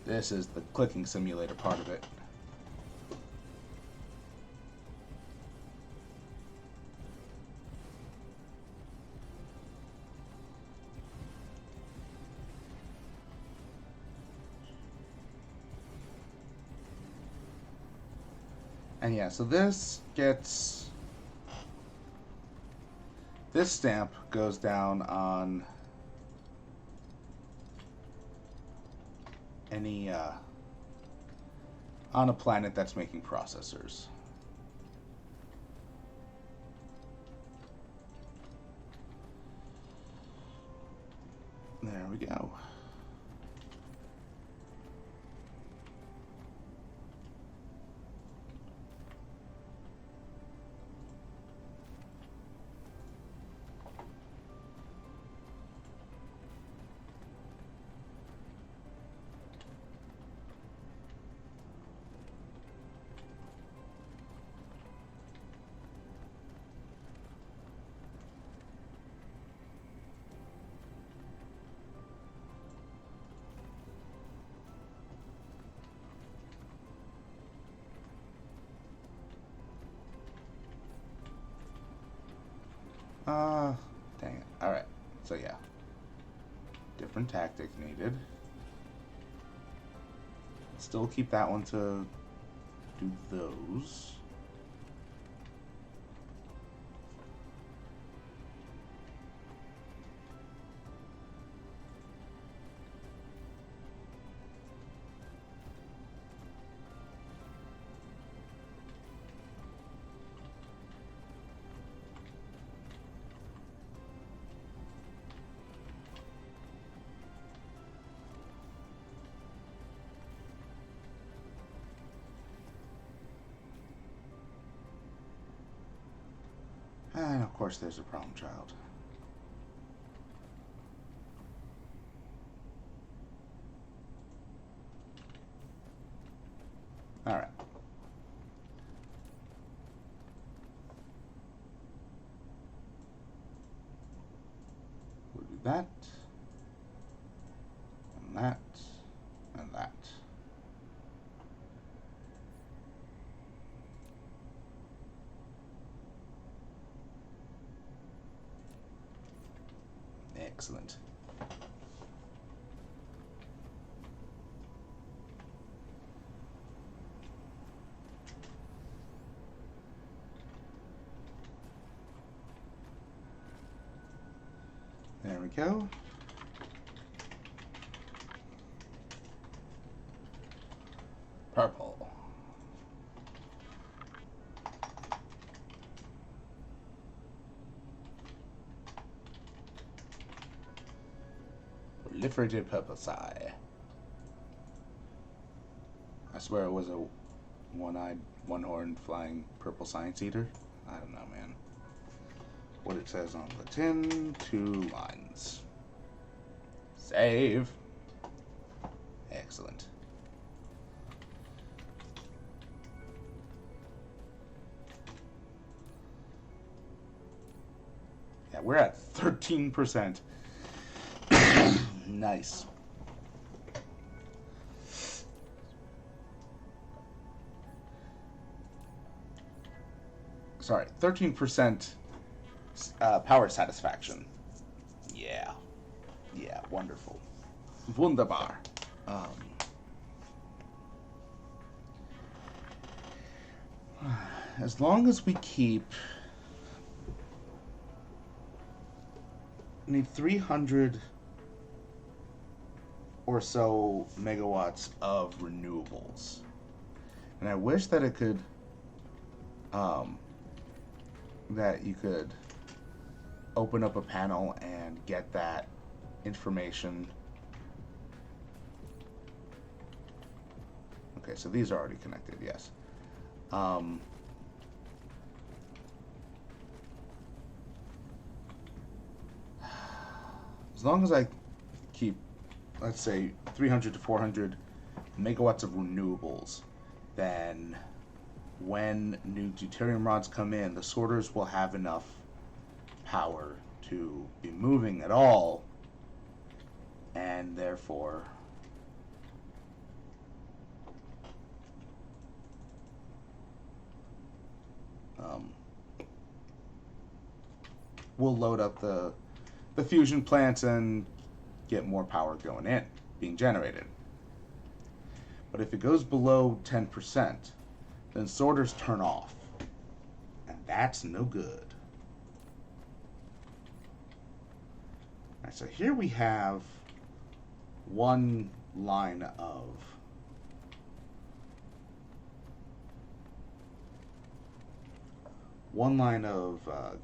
This is the clicking simulator part of it. And yeah, so this stamp goes down on any on a planet that's making processors. There we go. Dang it. Alright, so yeah. Different tactic needed. Still keep that one to do those. And of course there's a problem child. Alright. We'll do that. And that. And that. Excellent. There we go. Purple. Proliferated purple eye. I swear it was a one-eyed, one-horned flying purple science eater. I don't know, man. What it says on the tin, 2 lines. Save. Excellent. Yeah, we're at 13%. Nice. Sorry, 13% power satisfaction. Yeah. Yeah, wonderful. Wunderbar. As long as we keep... need 300 or so megawatts of renewables. And I wish that it could... that you could open up a panel and get that information. Okay, so these are already connected, yes. As long as I keep, let's say, 300 to 400 megawatts of renewables, then when new deuterium rods come in, the sorters will have enough power to be moving at all, and therefore we'll load up the fusion plants and get more power going in, being generated. But if it goes below 10%, then sorters turn off, and that's no good. Alright, so here we have one line of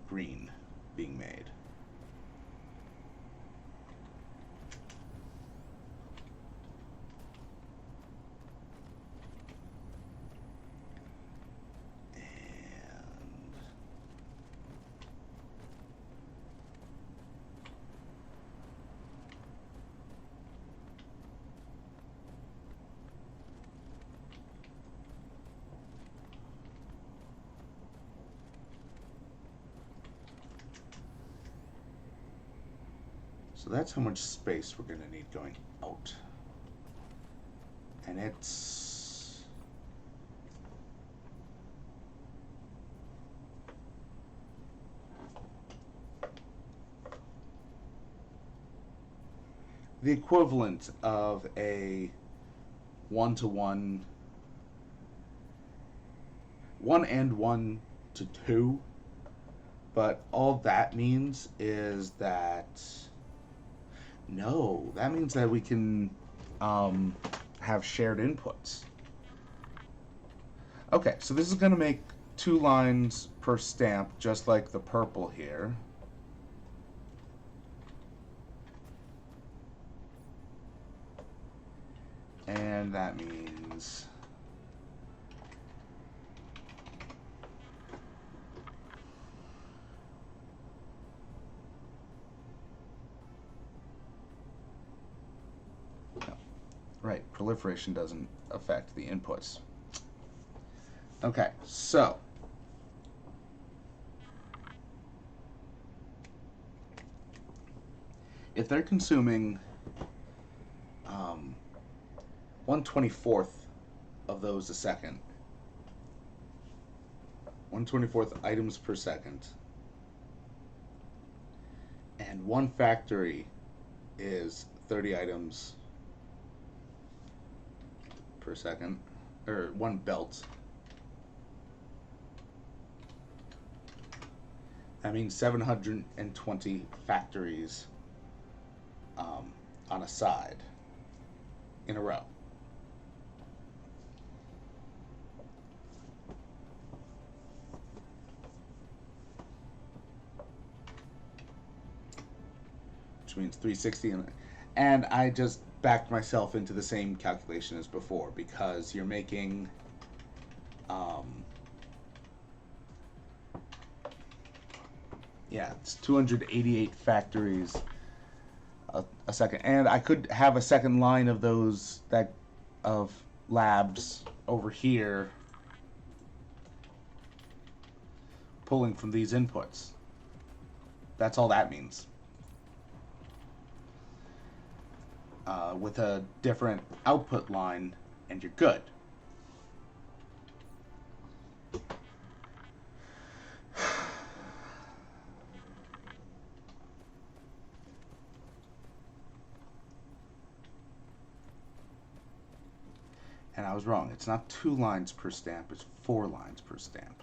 green being made. So that's how much space we're going to need going out. And it's... the equivalent of a 1-to-1, 1 and 1 to 2. But all that means is that... no, that means that we can have shared inputs. Okay, so this is going to make 2 lines per stamp, just like the purple here. And that means... right, proliferation doesn't affect the inputs. Okay, so if they're consuming 1/24th of those a second, 1/24th items per second, and one factory is 30 items per second, or one belt, that means 720 factories on a side in a row. Which means 360, and I just backed myself into the same calculation as before because you're making yeah, it's 288 factories a second, and I could have a second line of those that of labs over here pulling from these inputs. That's all that means. With a different output line, and you're good. And I was wrong. It's not 2 lines per stamp, it's 4 lines per stamp.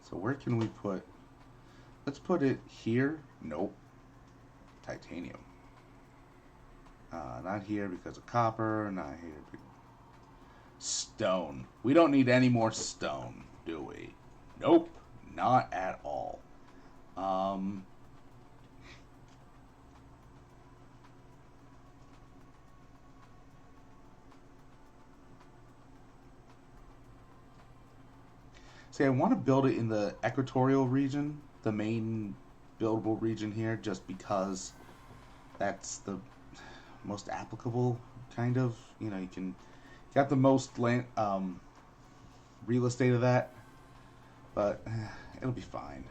So where can we put... Let's put it here. Nope. Titanium. Not here because of copper. Not here because... Stone. We don't need any more stone, do we? Nope. Not at all. See, I want to build it in the equatorial region, the main buildable region here, just because that's the most applicable, kind of. You know, you got the most land, real estate of that, but it'll be fine.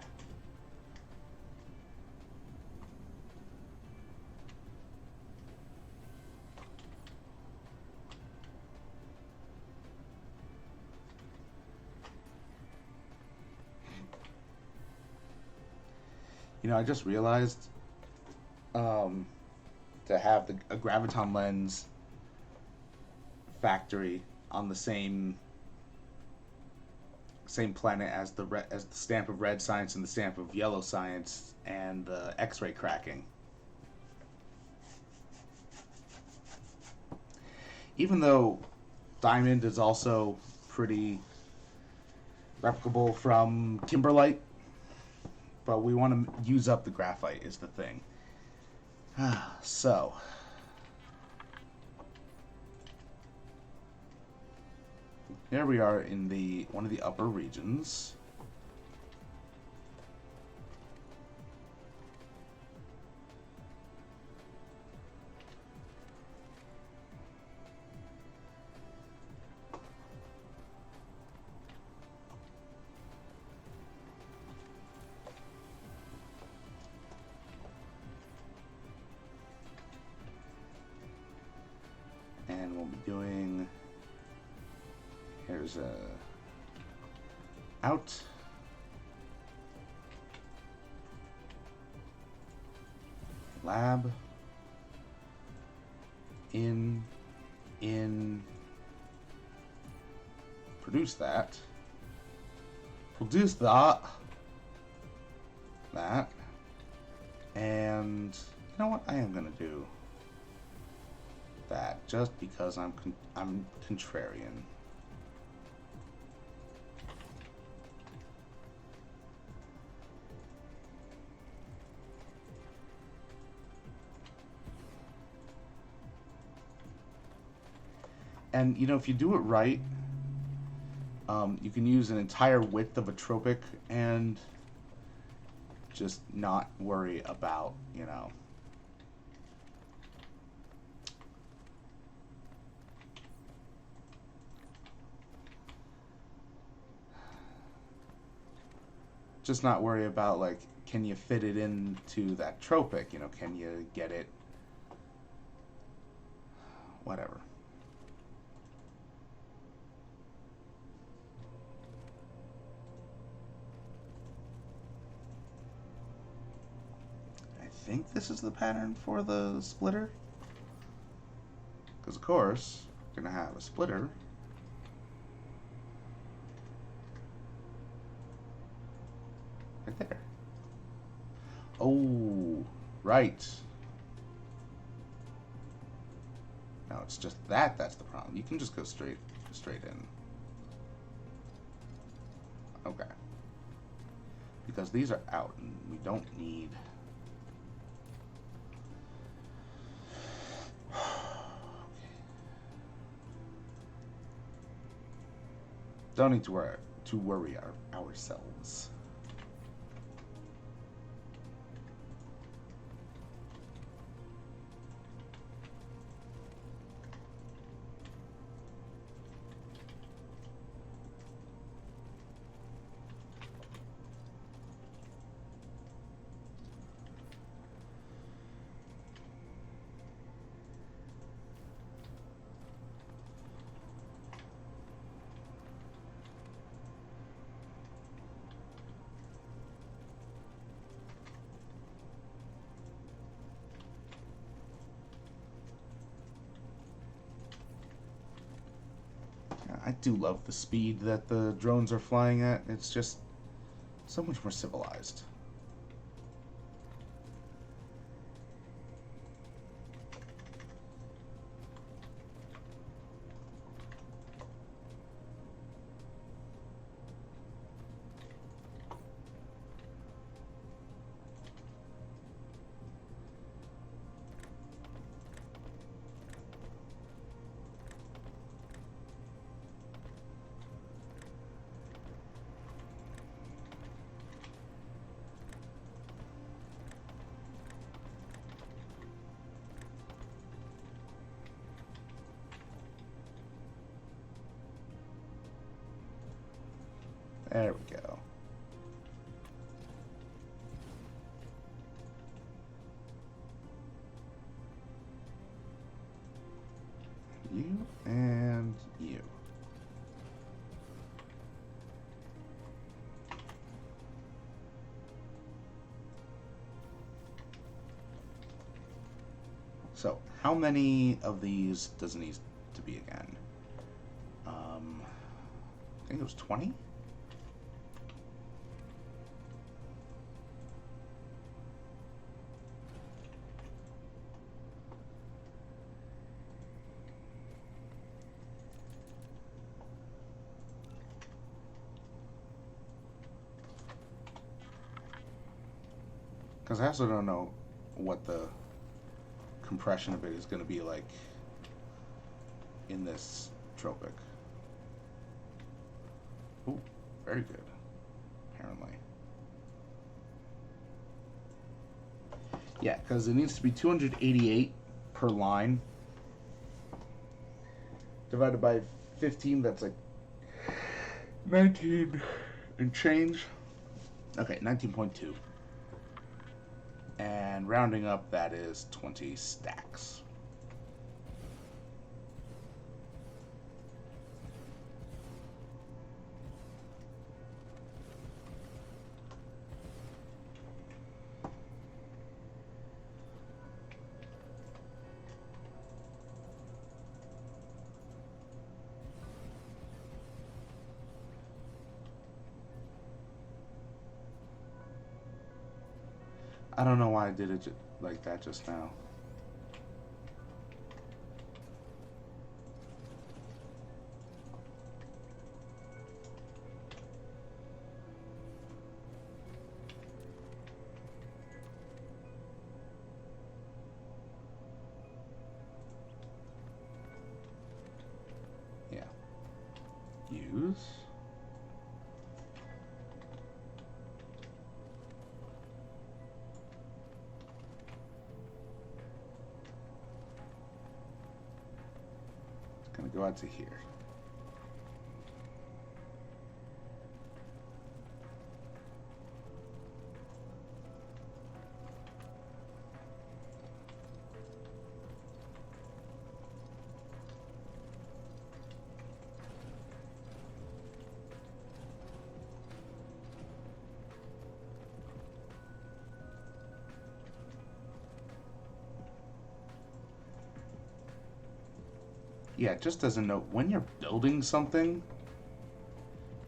You know, I just realized to have a graviton lens factory on the same planet as the stamp of red science and the stamp of yellow science and the X-ray cracking. Even though diamond is also pretty replicable from kimberlite, but we want to use up the graphite is the thing. So here we are in one of the upper regions. And we'll be doing, here's a out, lab, in, produce that, and you know what, I am gonna do that just because I'm contrarian. And you know, if you do it right, you can use an entire width of a tropic and just not worry about, you know, Just not worry about, like, can you fit it into that tropic? You know, can you get it? Whatever. I think this is the pattern for the splitter. Because, of course, we're going to have a splitter. Right there. Oh, right. No, it's just that's the problem. You can just go straight in. Okay. Because these are out and we don't need... Don't need to worry ourselves. I do love the speed that the drones are flying at. It's just so much more civilized. There we go. You and you. So, how many of these does it need to be again? I think it was 20? Because I also don't know what the compression of it is going to be like in this tropic. Ooh, very good, apparently. Yeah, because it needs to be 288 per line. Divided by 15, that's like 19 and change. Okay, 19.2. And rounding up, that is 20 stacks. I don't know why I did it like that just now. Yeah. Use. Gonna go out to here. Yeah, just as a note, when you're building something,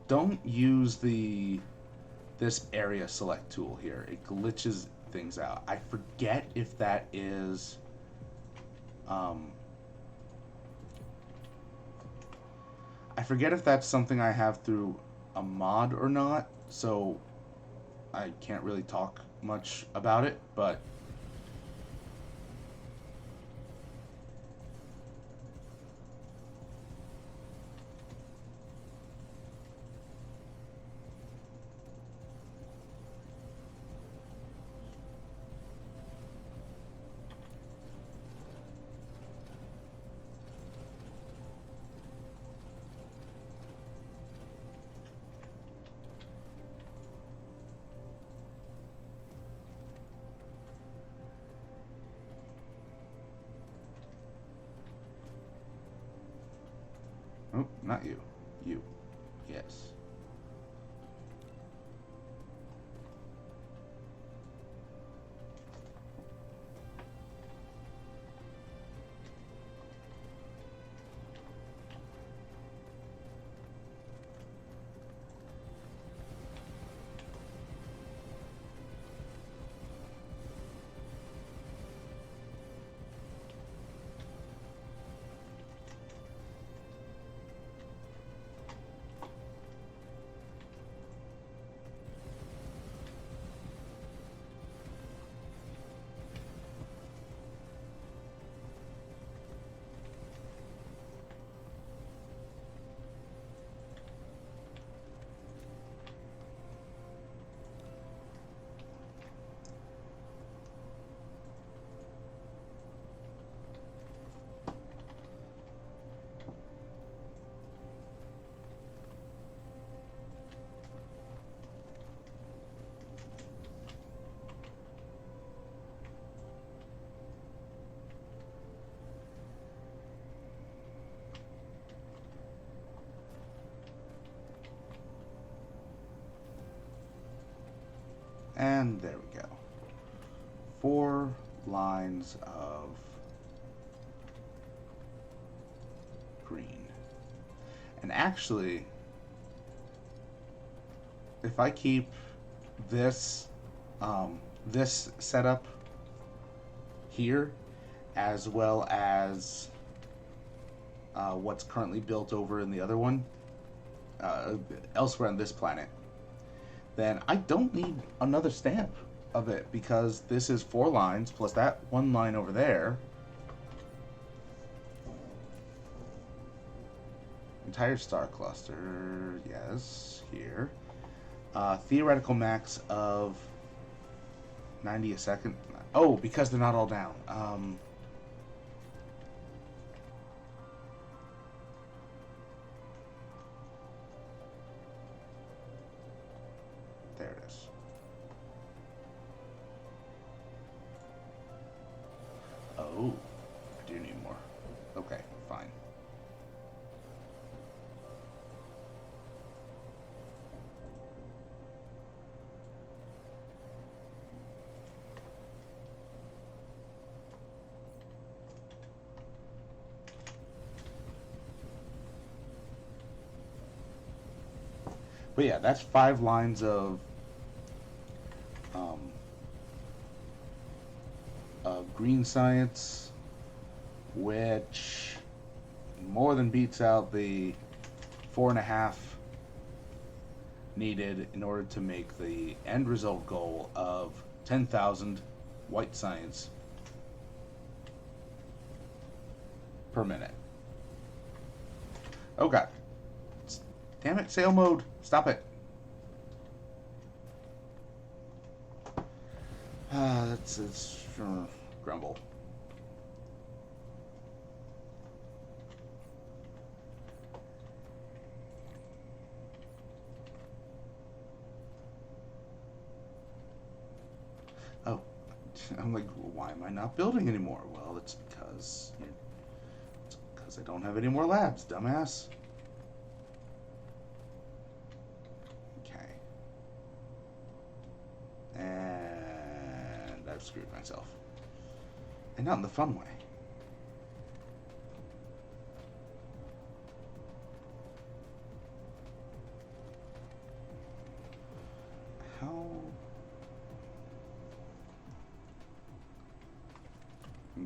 don't use this area select tool here. It glitches things out. I forget if that is um, I forget if that's something I have through a mod or not, so I can't really talk much about it, but oh, not you. You. Yes. And there we go. 4 lines of green. And actually, if I keep this this setup here, as well as what's currently built over in the other one, elsewhere on this planet, then I don't need another stamp of it, because this is 4 lines plus that 1 line over there. Entire star cluster, yes, here. Theoretical max of 90 a second. Oh, because they're not all down. There it is. Oh, I do need more. Okay, fine. But yeah, that's 5 lines um, of green science, which more than beats out the 4.5 needed in order to make the end result goal of 10,000 white science per minute. Oh god. Damn it, sail mode. Stop it. That's grumble. Oh, I'm like, why am I not building anymore? Well, it's because I don't have any more labs, dumbass. Okay. And I've screwed myself. And not in the fun way.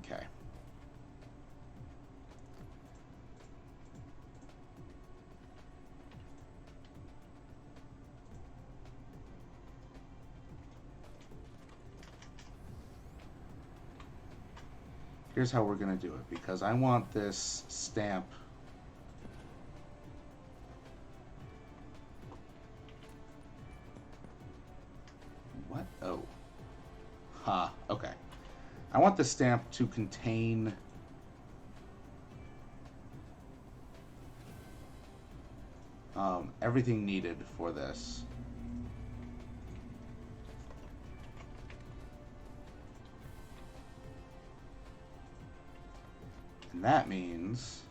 Okay. Here's how we're going to do it, because I want this stamp. What? Oh. Ha. Okay. I want the stamp to contain everything needed for this. And that means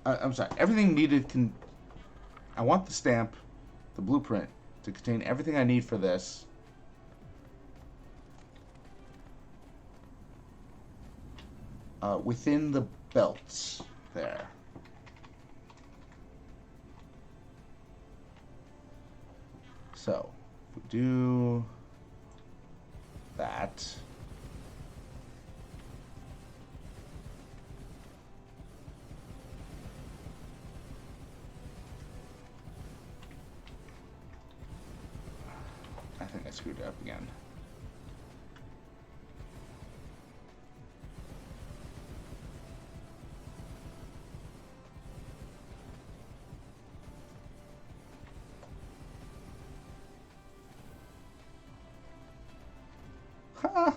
I'm sorry, everything needed can. I want the stamp, the blueprint, to contain everything I need for this. Within the belts there. So, if we do that. I think I screwed it up again. Huh.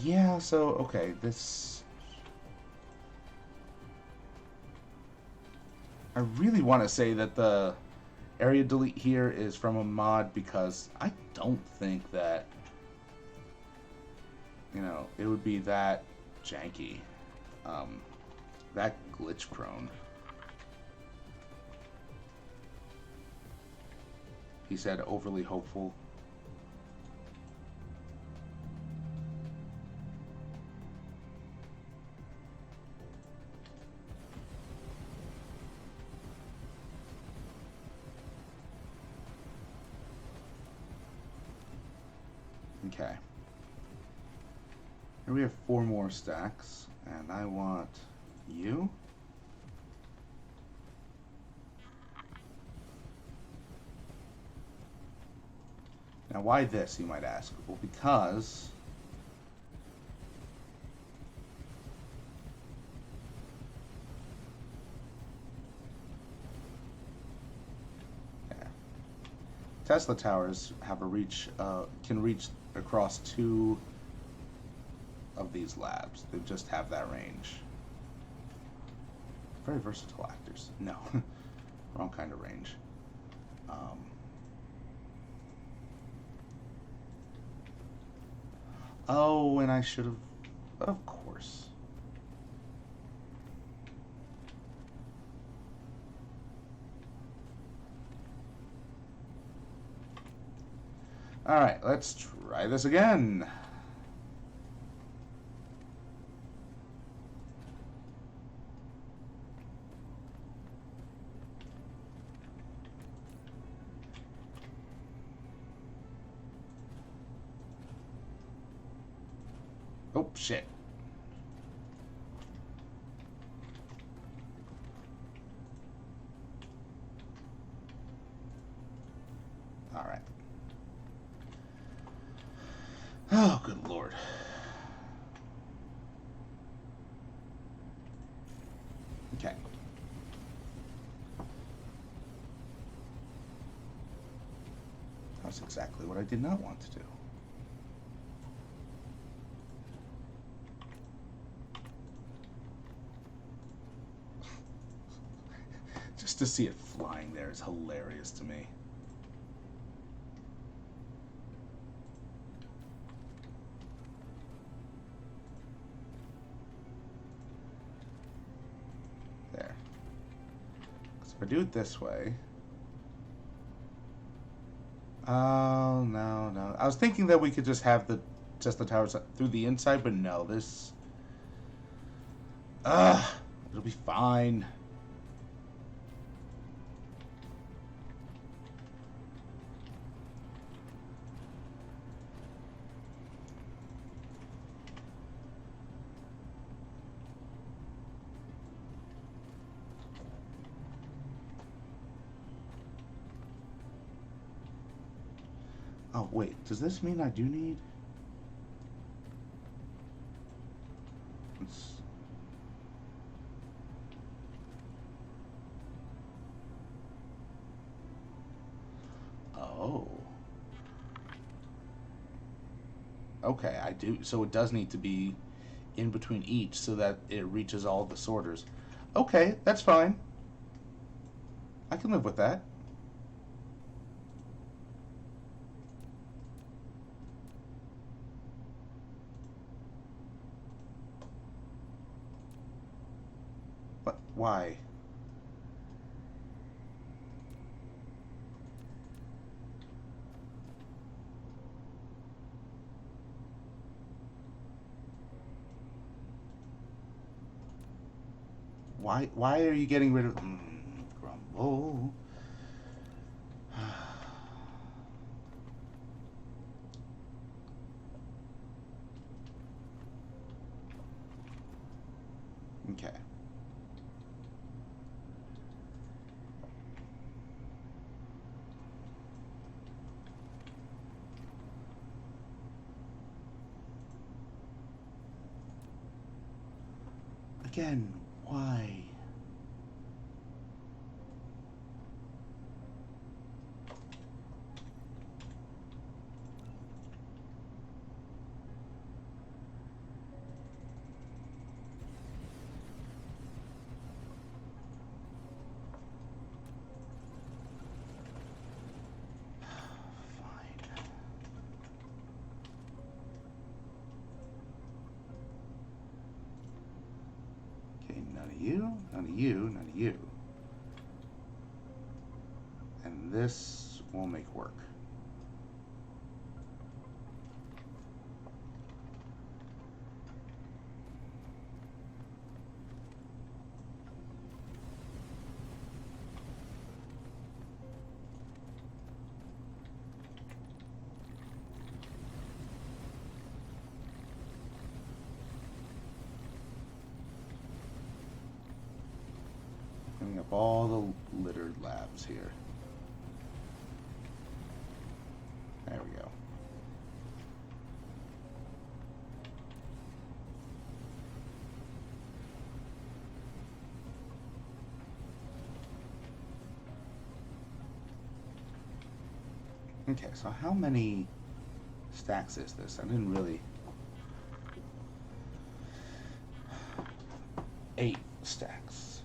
Yeah, so, okay, this... I really want to say that the area delete here is from a mod, because I don't think that, you know, it would be that janky, that glitch prone. He said overly hopeful. Okay. Here we have 4 more stacks, and I want you. Now, why this, you might ask? Well, because Tesla towers have a reach, can reach across 2 of these labs. They just have that range. Very versatile actors. No, wrong kind of range. Oh, and I should have, of course. All right, let's try this again. Oh, shit. All right. Oh, good Lord. Okay. That's exactly what I did not want to do. Just to see it flying there is hilarious to me. There. So if I do it this way... Oh, no, no. I was thinking that we could just have the towers through the inside, but no, this... Ugh! It'll be fine. Oh, wait. Does this mean I do need... Let's... Oh. Okay, I do. So it does need to be in between each so that it reaches all the sorters. Okay, that's fine. I can live with that. But why? Why are you getting rid of Grumble? Okay. Again, why? None of you, none of you, none of you. And this will make work. Cleaning up all the littered labs here. There we go. Okay, so how many stacks is this? I didn't really... 8 stacks.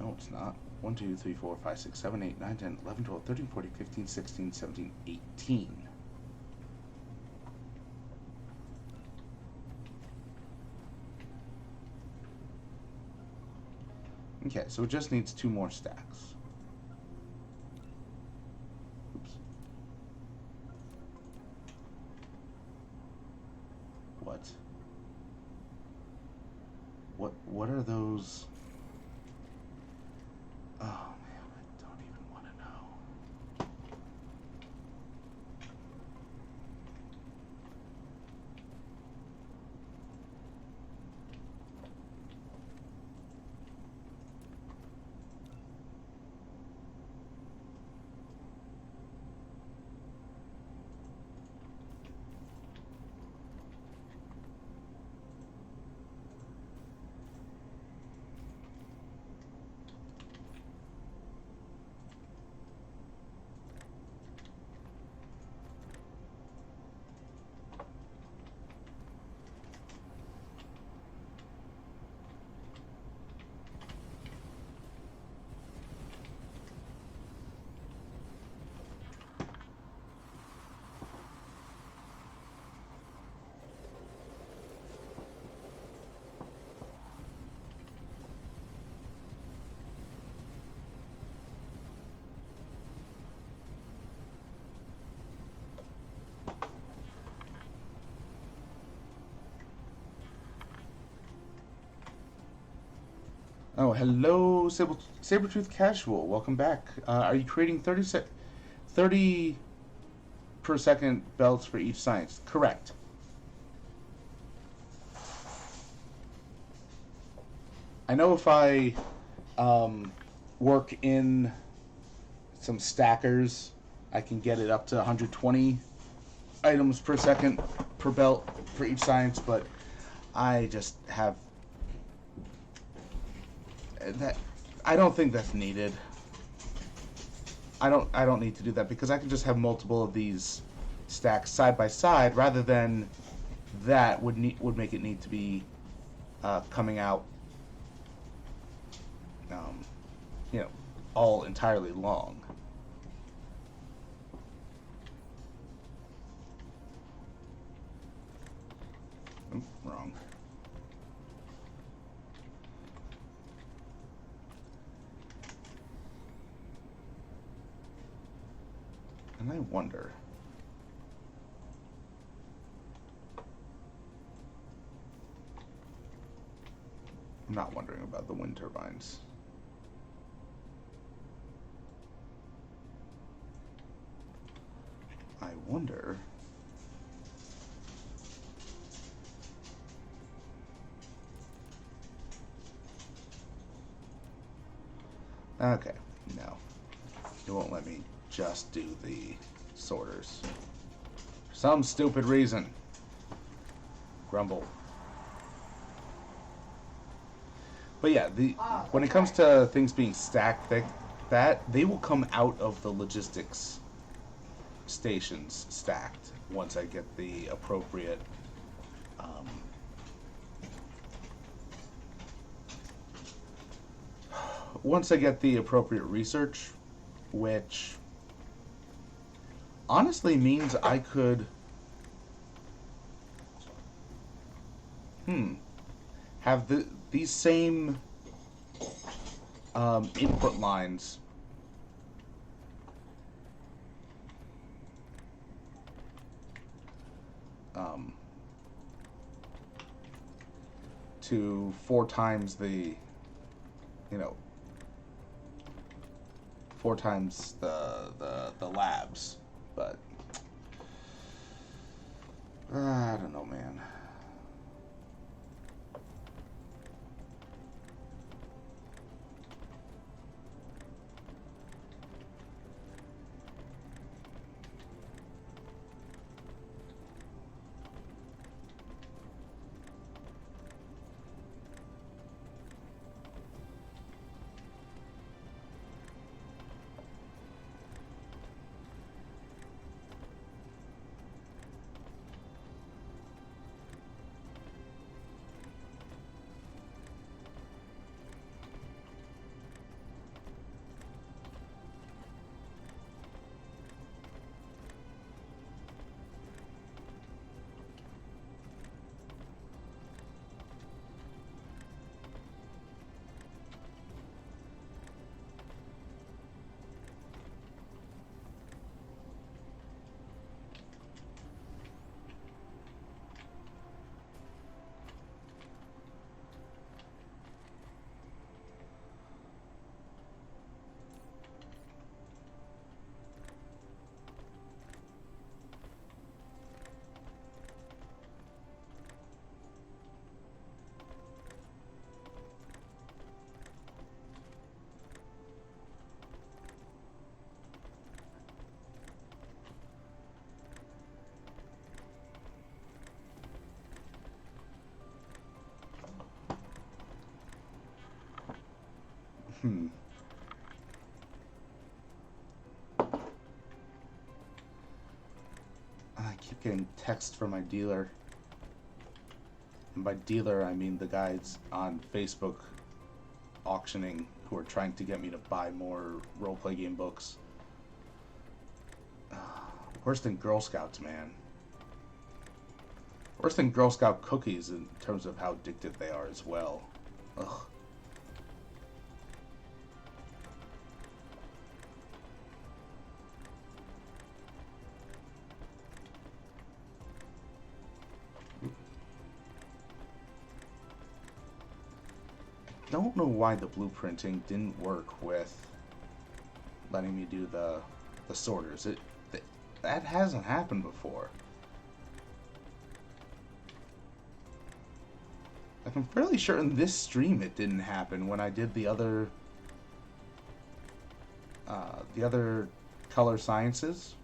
No, it's not. 1, 2, 3, 4, 5, 6, 7, 8, 9, 10, 11, 12, 13, 14, 15, 16, 17, 18. Okay, so it just needs 2 more stacks. Oops. What? What are those? Oh man, I don't even want to know. Oh, hello, Sabretooth Casual. Welcome back. Are you creating 30 per second belts for each science? Correct. I know if I work in some stackers, I can get it up to 120 items per second per belt for each science, but I just have that. I don't think that's needed. I don't need to do that because I can just have multiple of these stacks side by side rather than that would make it need to be coming out um, you know, all entirely long. Oop, wrong. And I wonder. I'm not wondering about the wind turbines. I wonder. Okay, no. It won't let me just do the sorters. For some stupid reason. Grumble. But yeah, when it comes to things being stacked, they will come out of the logistics stations stacked once I get the appropriate research, which honestly means I could have these same input lines to 4 times the, you know, 4 times the labs, but I don't know, man. I keep getting texts from my dealer. And by dealer, I mean the guys on Facebook auctioning who are trying to get me to buy more roleplay game books. Worse than Girl Scouts, man. Worse than Girl Scout cookies in terms of how addictive they are as well. Ugh. don't know why the blueprinting didn't work with letting me do the sorters. That hasn't happened before. Like, I'm fairly sure in this stream it didn't happen when I did the other color sciences.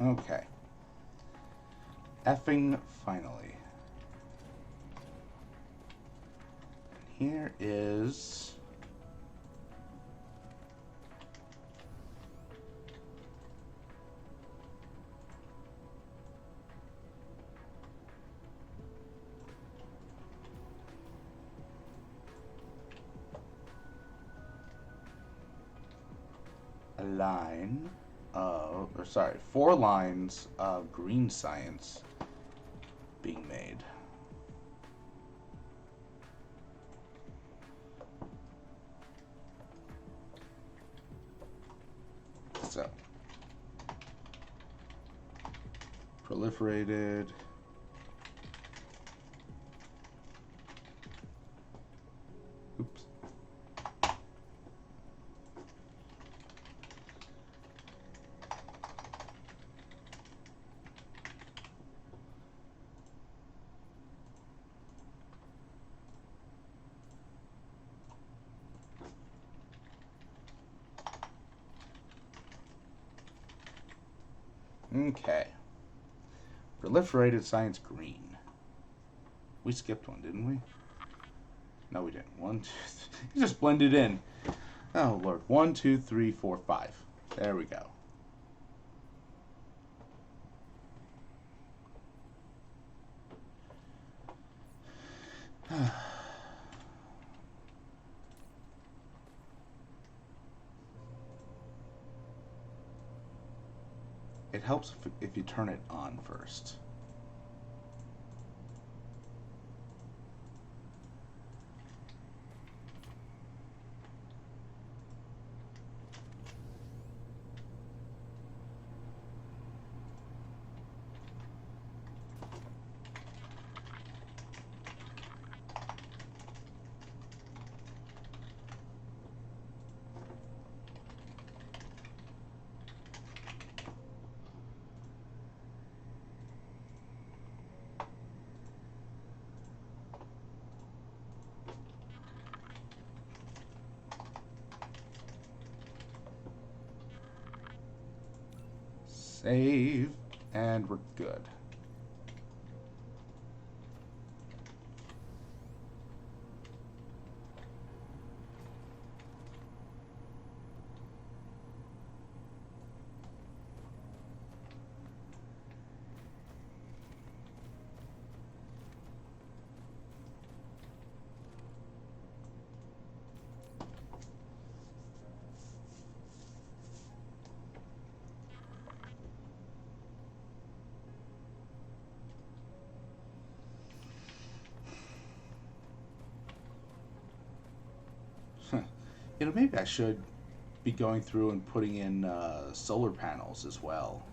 Okay. Effing finally. Here is... a line of, or sorry, 4 lines of green science being made. So, proliferated. Oops. Okay. Proliferated science green. We skipped one, didn't we? No, we didn't. 1, 2, 3. It just blended in. Oh, Lord. 1, 2, 3, 4, 5. There we go. It helps if you turn it on first. Save, and we're good. Maybe I should be going through and putting in solar panels as well.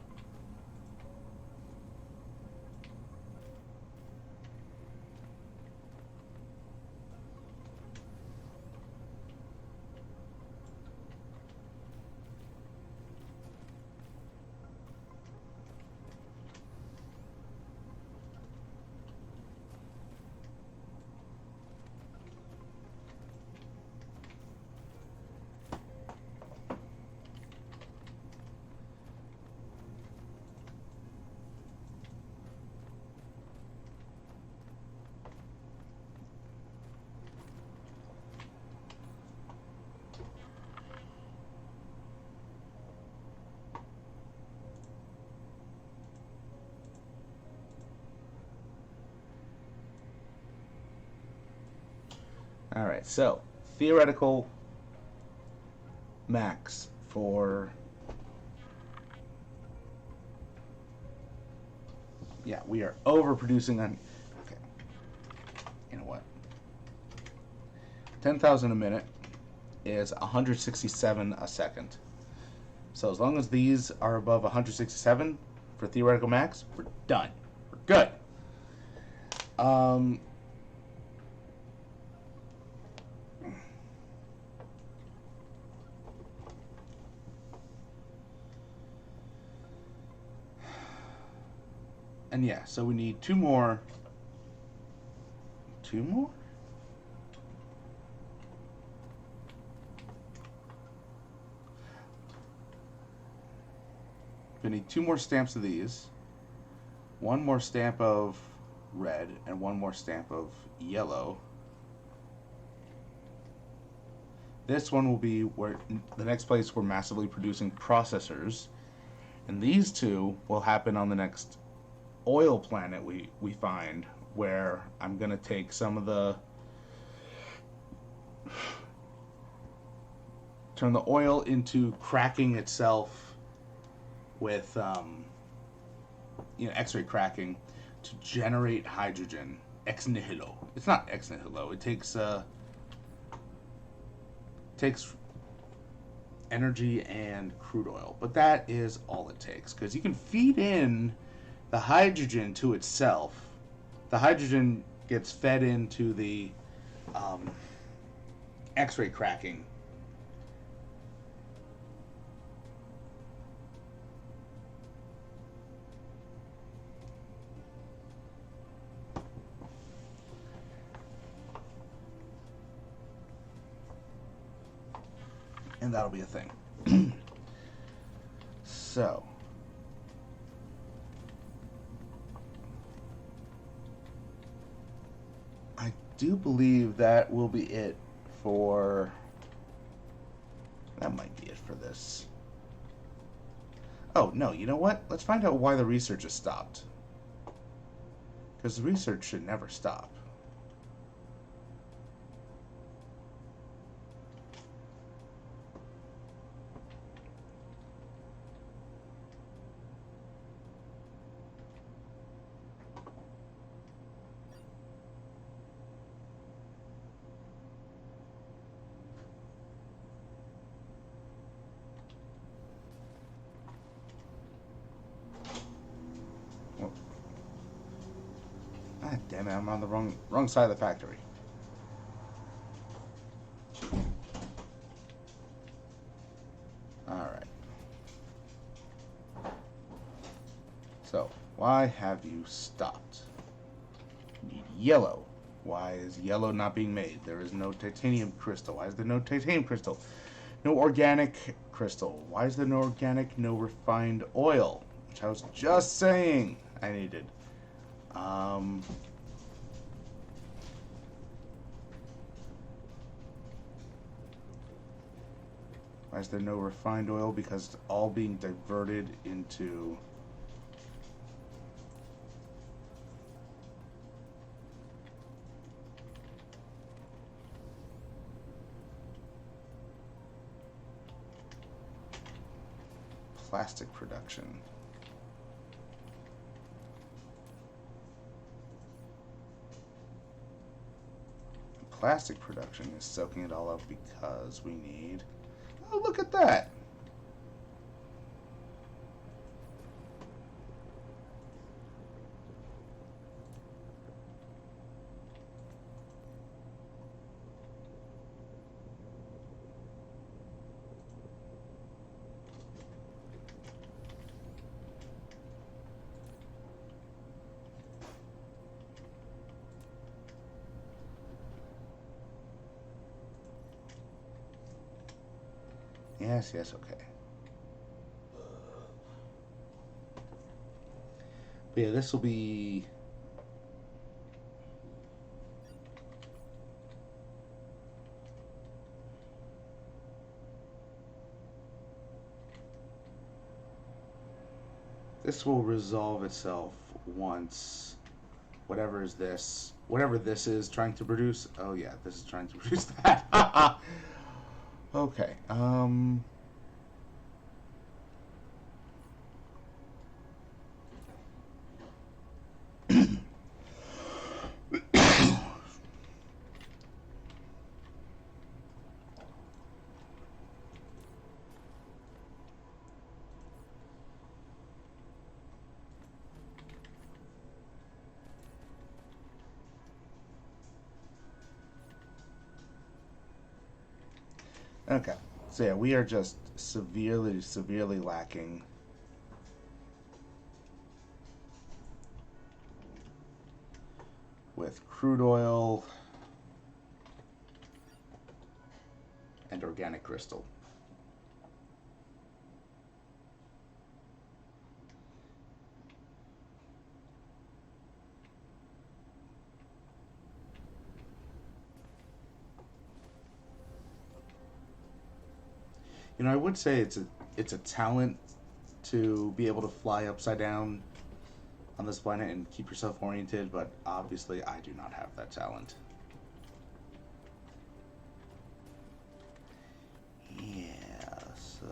All right, so theoretical max for, yeah, we are overproducing on, okay, you know what, 10,000 a minute is 167 a second. So as long as these are above 167 for theoretical max, we're done. We're good. And yeah, so we need two more. Two more? We need two more stamps of these. One more stamp of red and one more stamp of yellow. This one will be where the next place we're massively producing processors. And these two will happen on the next oil planet we find, where I'm going to take some of the, turn the oil into cracking itself with X-ray cracking to generate hydrogen ex nihilo. It's not ex nihilo. It takes energy and crude oil, but that is all it takes, because you can feed in the hydrogen to itself. The hydrogen gets fed into the X-ray cracking. And that'll be a thing. So, I do believe that will be it for, that might be it for this. Oh, no, you know what? Let's find out why the research has stopped. Because the research should never stop. Ah, damn it, I'm on the wrong side of the factory. Alright. So, why have you stopped? Need yellow. Why is yellow not being made? There is no titanium crystal. Why is there no titanium crystal? No organic crystal. Why is there no organic, no refined oil? Which I was just saying I needed. Why is there no refined oil? Because it's all being diverted into plastic production. Plastic production is soaking it all up because we need... Oh, look at that! Yes, yes, okay. But yeah, this will be... This will resolve itself once whatever this is trying to produce. Oh yeah, this is trying to produce that. Okay. Okay. So yeah, we are just severely, severely lacking with crude oil and organic crystal. You know, I would say it's a talent to be able to fly upside down on this planet and keep yourself oriented, but obviously I do not have that talent. Yeah, so...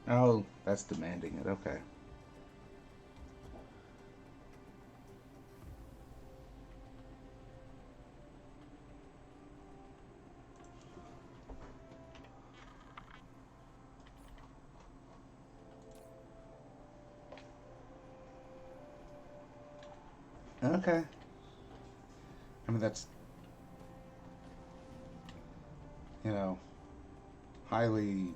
Oh, that's demanding it. Okay. Okay. I mean, that's, you know, highly,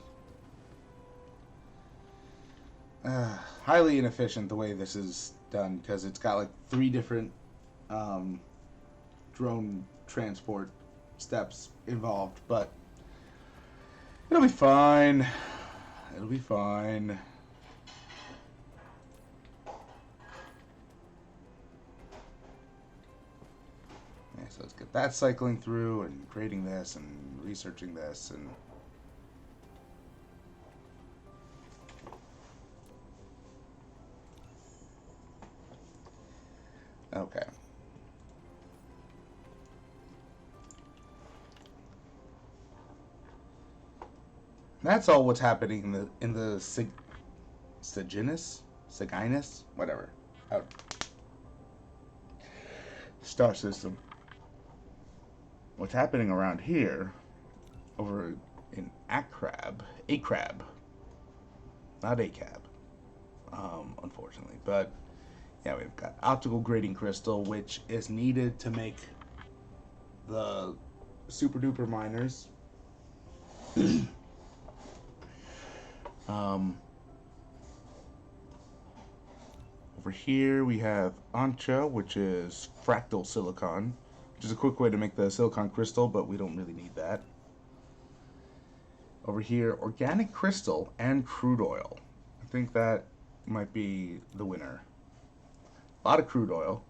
highly inefficient the way this is done because it's got like 3 different um, drone transport steps involved, but it'll be fine. It'll be fine. Yeah, so let's get that cycling through and creating this and researching this and... Okay. That's all what's happening in the Seginus, whatever, out star system. What's happening around here, over in Acrab, not ACAB, unfortunately, but yeah, we've got optical grading crystal, which is needed to make the super duper miners. Over here we have Ancha, which is fractal silicon, which is a quick way to make the silicon crystal, but we don't really need that. Over here, organic crystal and crude oil. I think that might be the winner. A lot of crude oil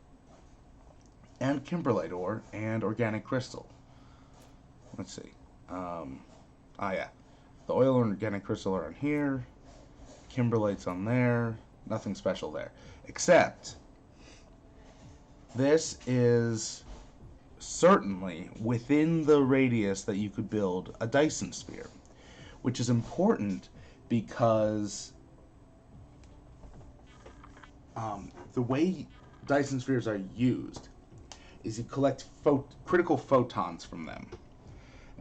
and kimberlite ore and organic crystal. Let's see. Yeah. The oil and organic crystal are on here. Kimberlite's on there. Nothing special there. Except, this is certainly within the radius that you could build a Dyson sphere. Which is important because the way Dyson spheres are used is you collect critical photons from them.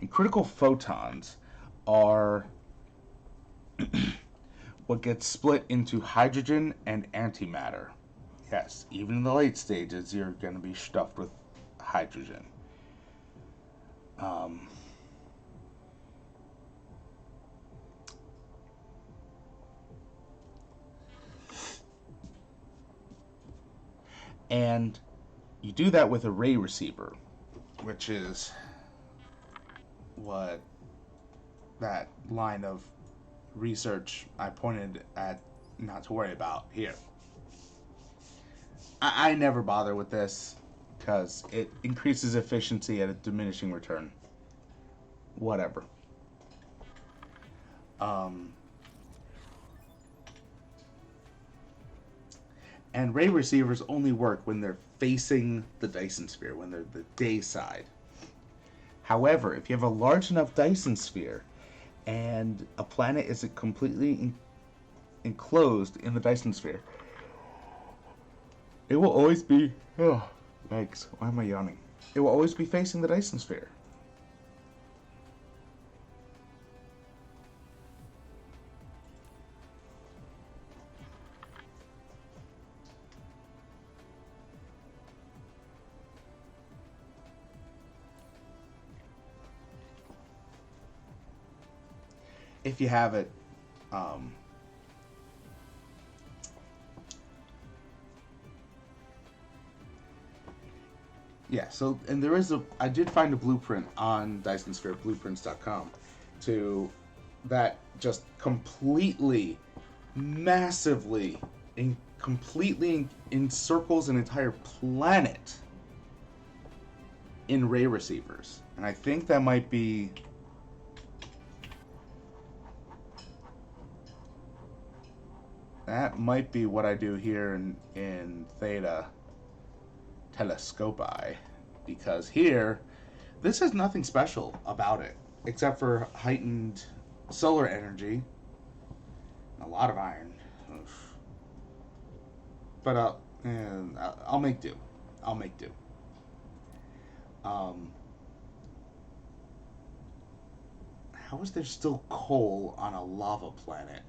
And critical photons are what gets split into hydrogen and antimatter. Yes, even in the late stages, you're going to be stuffed with hydrogen. And you do that with a ray receiver, which is what that line of research I pointed at not to worry about here. I never bother with this because it increases efficiency at a diminishing return. Whatever. And ray receivers only work when they're facing the Dyson sphere, when they're the day side. However, if you have a large enough Dyson sphere and a planet is completely enclosed in the Dyson sphere, it will always be... Oh, yikes. Why am I yawning? It will always be facing the Dyson sphere. If you have it, yeah, so, and there is I did find a blueprint on Dyson Sphere, blueprints.com, that just completely, massively, completely encircles an entire planet in ray receivers. And I think that might be... That might be what I do here in Theta Telescopi, because here, this has nothing special about it, except for heightened solar energy, a lot of iron. Oof. But I'll make do. I'll make do. How is there still coal on a lava planet?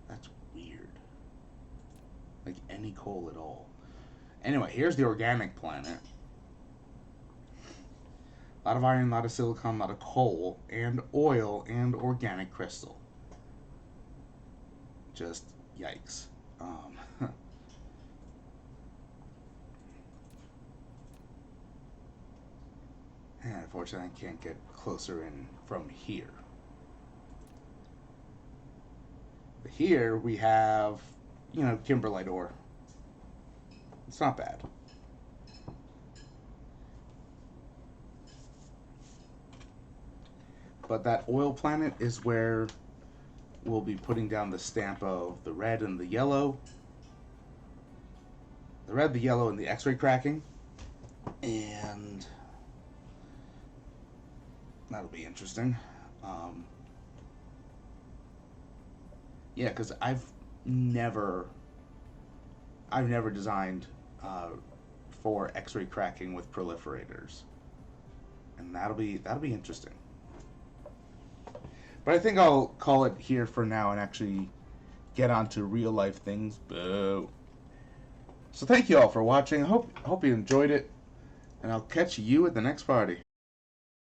That's weird. Like any coal at all. Anyway, here's the organic planet. A lot of iron, a lot of silicon, a lot of coal, and oil, and organic crystal. Just yikes. And unfortunately, I can't get closer in from here. But here we have, kimberlite ore. It's not bad. But that oil planet is where we'll be putting down the stamp of the red and the yellow. The red, the yellow, and the X-ray cracking. And that'll be interesting. Yeah, because I've never designed for X-ray cracking with proliferators, and that'll be interesting. But I think I'll call it here for now and actually get on to real life things. Boo. So thank you all for watching. I hope you enjoyed it, and I'll catch you at the next party.